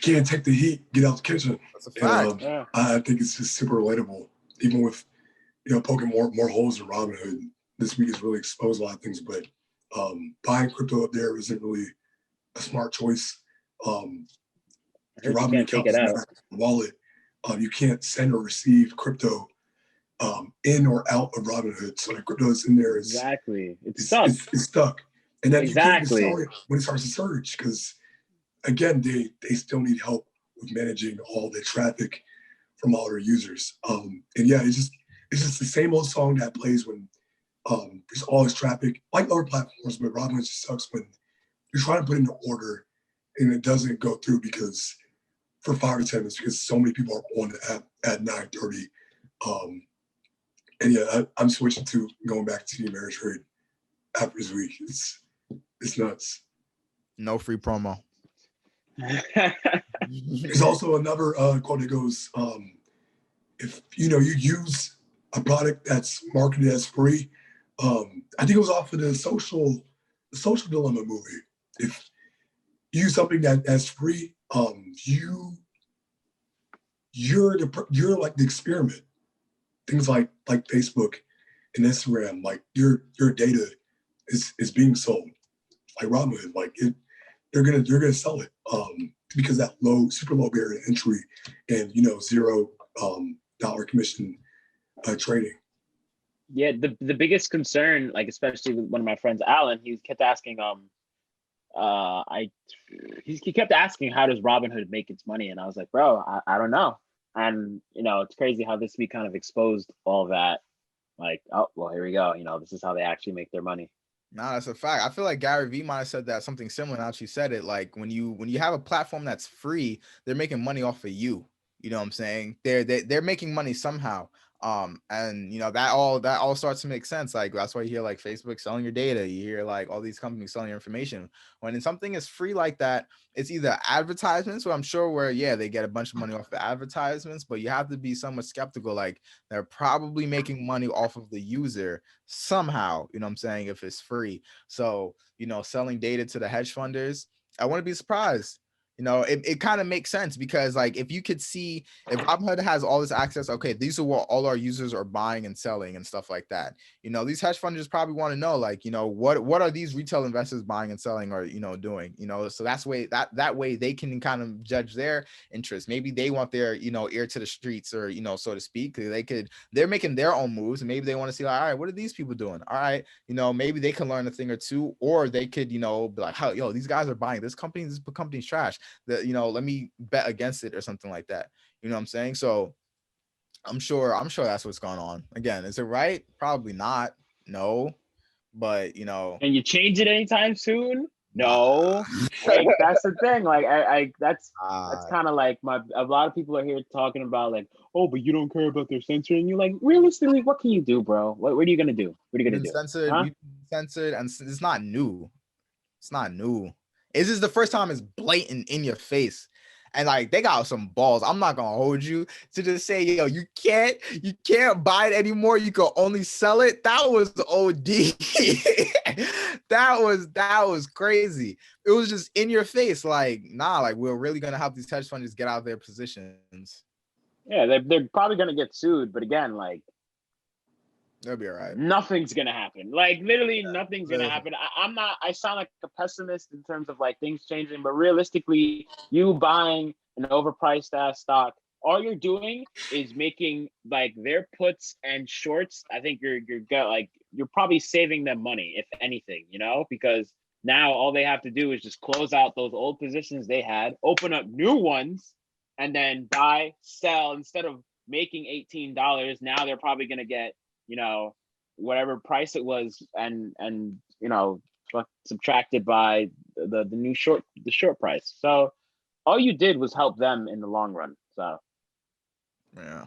can't take the heat, get out the kitchen. That's a fact. And, I think it's just super relatable, even with, poking more holes in Robinhood. This week has really exposed a lot of things, but buying crypto up there isn't really a smart choice. Your Robinhood account is not a wallet. You can't send or receive crypto in or out of Robinhood. So the crypto is in there. It's stuck. It's stuck. And then you can't sell it when it starts to surge because, again, they still need help with managing all the traffic from all their users. And yeah, it's just the same old song that plays when there's all this traffic, like other platforms, but Robinhood just sucks when you're trying to put in an order and it doesn't go through because for 5 or 10 minutes because so many people are on the app at 9:30. And yeah, I'm switching to going back to the Ameritrade after this week. It's nuts. No free promo. There's also another quote that goes, if you use a product that's marketed as free, I think it was off of the social dilemma movie. If you use something that's free, you're like the experiment. Things like Facebook and Instagram, like your data is being sold. Like Robinhood, like they're gonna sell it because that super low barrier to entry and $0 commission trading. Yeah, the biggest concern, like especially with one of my friends, Alan, he kept asking, he kept asking, how does Robinhood make its money? And I was like, bro, I don't know. And it's crazy how this week kind of exposed all that. Like, oh well, here we go. This is how they actually make their money. Nah, that's a fact. I feel like Gary Vee might have said that something similar. Now she said it, like when you have a platform that's free, they're making money off of you. You know what I'm saying? They're making money somehow. And that all starts to make sense. Like that's why you hear like Facebook selling your data. You hear like all these companies selling your information. When something is free like that, it's either advertisements, so I'm sure where they get a bunch of money off the advertisements, but you have to be somewhat skeptical. Like they're probably making money off of the user somehow. You know what I'm saying? If it's free, so selling data to the hedge funders, I wouldn't be surprised. It kind of makes sense because like if you could see if Robinhood has all this access, okay, these are what all our users are buying and selling and stuff like that. These hedge funders probably want to know like, what are these retail investors buying and selling or, doing, so that's that way they can kind of judge their interest. Maybe they want their, ear to the streets or, so to speak. They're making their own moves and maybe they want to see like, all right, what are these people doing? All right. Maybe they can learn a thing or two, or they could, be like, these guys are buying this company's trash. That let me bet against it or something like that. You know what I'm saying? So I'm sure that's what's going on. Again, is it right? Probably not. No, but Can you change it anytime soon? No. Like that's the thing. Like I that's kind of like a lot of people are here talking about like, oh, but you don't care about their censoring. You like realistically, what can you do, bro? What are you gonna do? What are you gonna do? Censored, and it's not new. It's not new. It's just the first time it's blatant in your face. And like they got some balls. I'm not gonna hold you to just say, you can't buy it anymore. You can only sell it. That was OD. that was crazy. It was just in your face. Like, nah, like we're really gonna help these hedge funds get out of their positions. Yeah, they're probably gonna get sued, but again, like they'll be all right. Nothing's gonna happen. Like literally nothing's gonna happen. I sound like a pessimist in terms of like things changing, but realistically, you buying an overpriced ass stock, all you're doing is making like their puts and shorts. I think you're probably saving them money, if anything, because now all they have to do is just close out those old positions they had, open up new ones, and then buy, sell. Instead of making $18, now they're probably gonna get whatever price it was and subtracted by the short price. So all you did was help them in the long run. So yeah.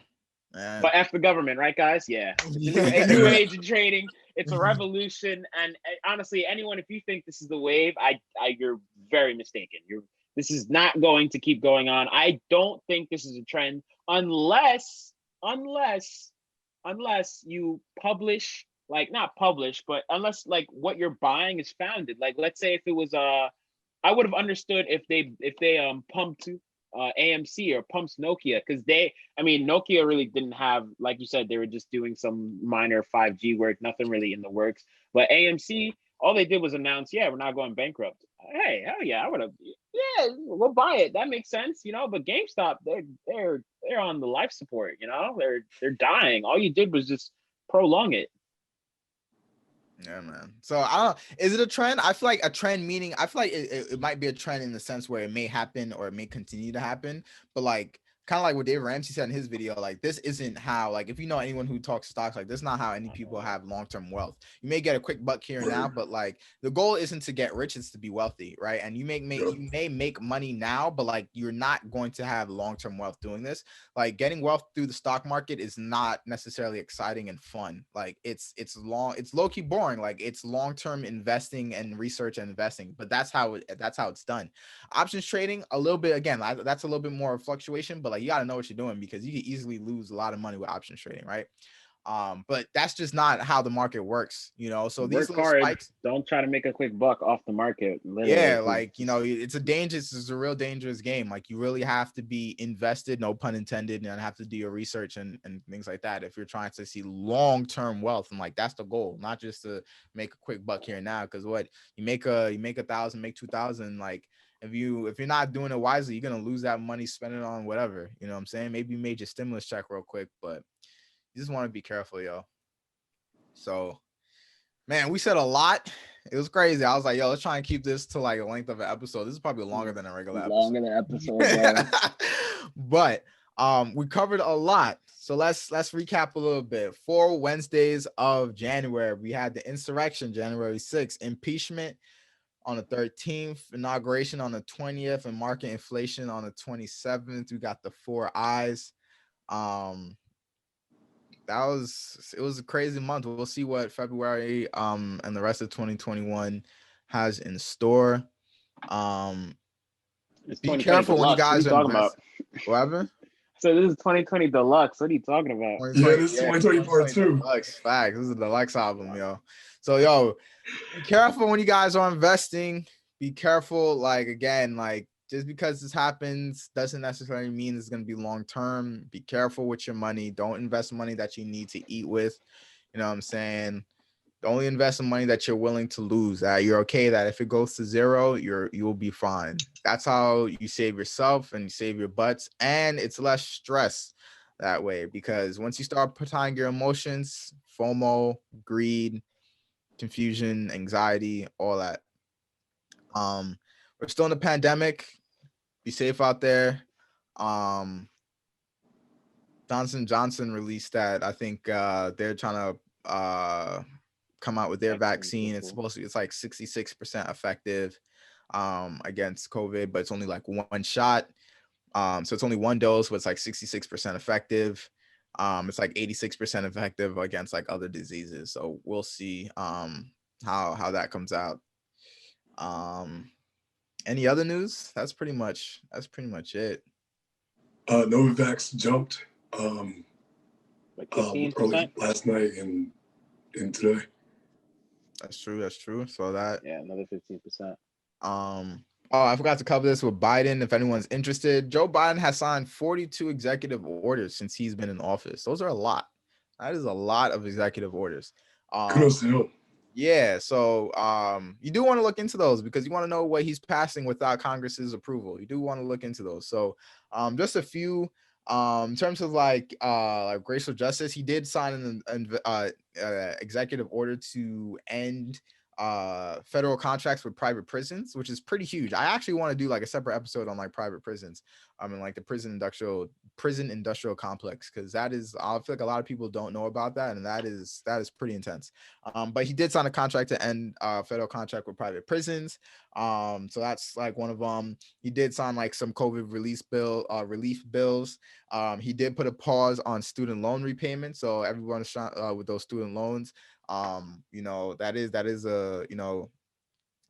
But F the government, right, guys? Yeah. It's a new age in trading. It's a revolution. And honestly, anyone, if you think this is the wave, you're very mistaken. This is not going to keep going on. I don't think this is a trend unless you publish, like not publish, but unless like what you're buying is founded. Like let's say if it was I would have understood if they pumped AMC or pumps Nokia, because Nokia really didn't have, like you said, they were just doing some minor 5G work, nothing really in the works. But AMC, all they did was announce, we're not going bankrupt. Hey, hell yeah, I would have, we'll buy it. That makes sense, But GameStop, they're on the life support, they're dying. All you did was just prolong it. Yeah, man. So I don't know. Is it a trend? I feel like a trend meaning I feel like it might be a trend in the sense where it may happen or it may continue to happen. But like kind of like what Dave Ramsey said in his video, like this isn't how, like if you know anyone who talks stocks, like this is not how any people have long-term wealth. You may get a quick buck here and now, but like the goal isn't to get rich, it's to be wealthy, right? And you you may make money now, but like you're not going to have long-term wealth doing this. Like getting wealth through the stock market is not necessarily exciting and fun. Like it's low-key boring. Like it's long-term investing and research and investing, but that's how it's done. Options trading, a little bit, again, that's a little bit more fluctuation, but like you got to know what you're doing because you can easily lose a lot of money with options trading, right? But that's just not how the market works, you know. So these Work little hard. spikes, Don't try to make a quick buck off the market. yeah, Literally. like you know, it's a real dangerous game. Like you really have to be invested, no pun intended, and have to do your research and things like that if you're trying to see long-term wealth. And like that's the goal, not just to make a quick buck here and now. Because what you make 1,000, make 2,000, like if you're not doing it wisely, you're gonna lose that money, spend it on whatever. You know what I'm saying? Maybe you made your stimulus check real quick, but you just want to be careful, yo. So, man, we said a lot. It was crazy. I was like, yo, let's try and keep this to like the length of an episode. This is probably longer than a regular episode. Longer than episode, bro. But we covered a lot. So let's recap a little bit. 4 Wednesdays of January, we had the insurrection, January 6th, impeachment on the 13th, inauguration on the 20th, and market inflation on the 27th. We got the 4 eyes. It was a crazy month. We'll see what February and the rest of 2021 has in store. It's Be careful when you guys are investing. What happened? So this is 2020 Deluxe. What are you talking about? Yeah, this is 2020 part 2. Deluxe, facts. This is the Deluxe album, yo. So, yo, be careful when you guys are investing. Be careful, like, again, like, just because this happens doesn't necessarily mean it's going to be long term. Be careful with your money. Don't invest money that you need to eat with. You know what I'm saying? Only invest in money that you're willing to lose. That you're okay that if it goes to zero, you'll be fine. That's how you save yourself and you save your butts, and it's less stress that way. Because once you start tying your emotions, FOMO, greed, confusion, anxiety, all that. We're still in the pandemic. Be safe out there. Johnson released that. I think they're trying to come out with their vaccine. It's supposed to be, it's like 66% effective against COVID, but it's only like one shot. So it's only one dose, but it's like 66% effective. It's like 86% effective against like other diseases. So we'll see how that comes out. Any other news? That's pretty much it. Novavax jumped Like early 15%? last night and today. That's true. So that, yeah, another 15%. Oh, I forgot to cover this with Biden. If anyone's interested, Joe Biden has signed 42 executive orders since he's been in office. Those are a lot. That is a lot of executive orders. Kudos to him. Yeah, so you do want to look into those because you want to know what he's passing without Congress's approval. You do want to look into those. So just a few in terms of like racial justice, he did sign an executive order to end federal contracts with private prisons, which is pretty huge. I actually want to do like a separate episode on like private prisons, and like the prison industrial complex, because that is, I feel like a lot of people don't know about that, and that is pretty intense. But he did sign a contract to end federal contract with private prisons. So that's like one of them. He did sign like some COVID relief bills. He did put a pause on student loan repayment, so everyone with those student loans, that is a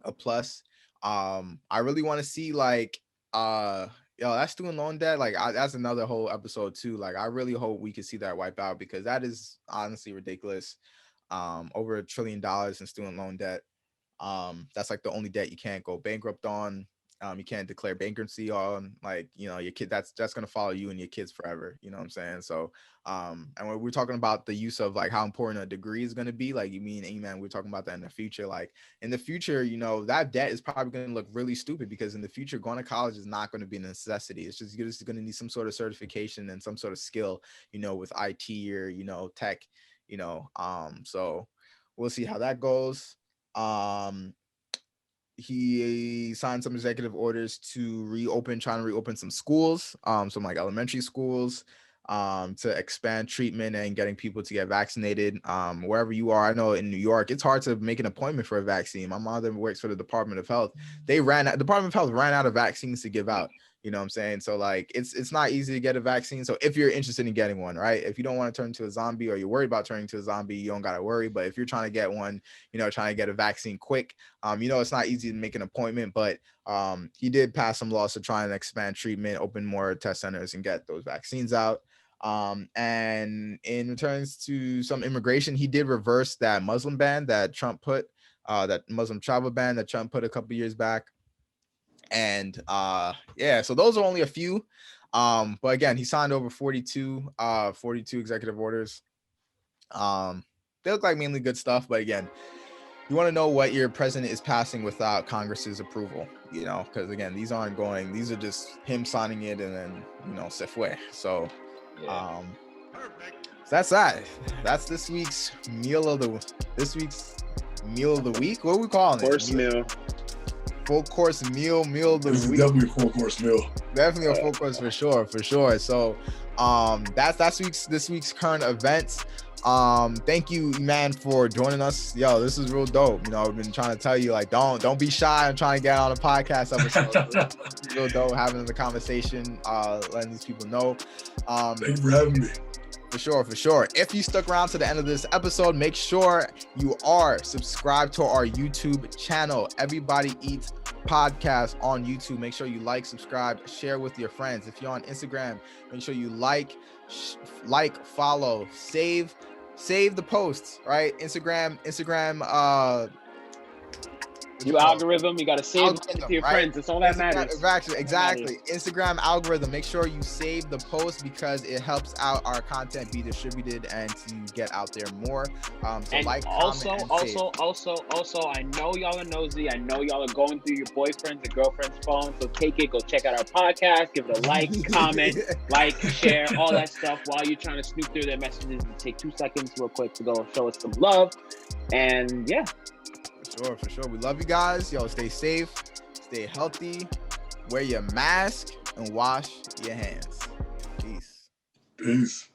a plus. I really want to see like that student loan debt, like that's another whole episode too. Like I really hope we could see that wipe out, because that is honestly ridiculous. Over $1 trillion in student loan debt. That's like the only debt you can't go bankrupt on. You can't declare bankruptcy on, like, your kid, that's going to follow you and your kids forever. You know what I'm saying? So, and when we're talking about the use of like how important a degree is going to be, like you mean, Amen, we're talking about that in the future. Like in the future, that debt is probably going to look really stupid, because in the future, going to college is not going to be a necessity. It's just, you're just going to need some sort of certification and some sort of skill, with IT or, tech, so we'll see how that goes. he signed some executive orders to trying to reopen some schools, some like elementary schools, to expand treatment and getting people to get vaccinated. Wherever you are, I know in New York, it's hard to make an appointment for a vaccine. My mother works for the Department of Health. Department of Health ran out of vaccines to give out. You know what I'm saying? So like, it's not easy to get a vaccine. So if you're interested in getting one, right? If you don't want to turn into a zombie, or you're worried about turning into a zombie, you don't got to worry. But if you're trying to get one, trying to get a vaccine quick, it's not easy to make an appointment, but he did pass some laws to try and expand treatment, open more test centers, and get those vaccines out. And in returns to some immigration, he did reverse that Muslim ban that Trump put, that Muslim travel ban that Trump put a couple years back. And so those are only a few. But again, he signed over 42 executive orders. They look like mainly good stuff, but again, you want to know what your president is passing without Congress's approval, because again, these are just him signing it and then, se fue. So that's that. That's this week's meal of the week. What are we calling it? Course meal. Full course meal of the week. Definitely a full course meal. Definitely a full course for sure. So that's this week's current events. Thank you, man, for joining us. Yo, this is real dope. I've been trying to tell you, like, don't be shy and trying to get on a podcast episode. It's real dope having the conversation, letting these people know. Thank you for having me. For sure. If you stuck around to the end of this episode, make sure you are subscribed to our YouTube channel, Everybody Eats Podcast on YouTube. Make sure you like, subscribe, share with your friends. If you're on Instagram, make sure you like, follow, save the posts, right? Instagram, you algorithm, you got to save it to your friends. It's all that matters. Exactly. Instagram algorithm. Make sure you save the post because it helps out our content be distributed and to get out there more. So and like, also, comment, I know y'all are nosy. I know y'all are going through your boyfriend's and girlfriend's phone. So take it, go check out our podcast, give it a like, comment, share, all that stuff while you're trying to snoop through their messages. And take 2 seconds real quick to go show us some love. And yeah. For sure. We love you guys. Yo, stay safe, stay healthy, wear your mask, and wash your hands. Peace.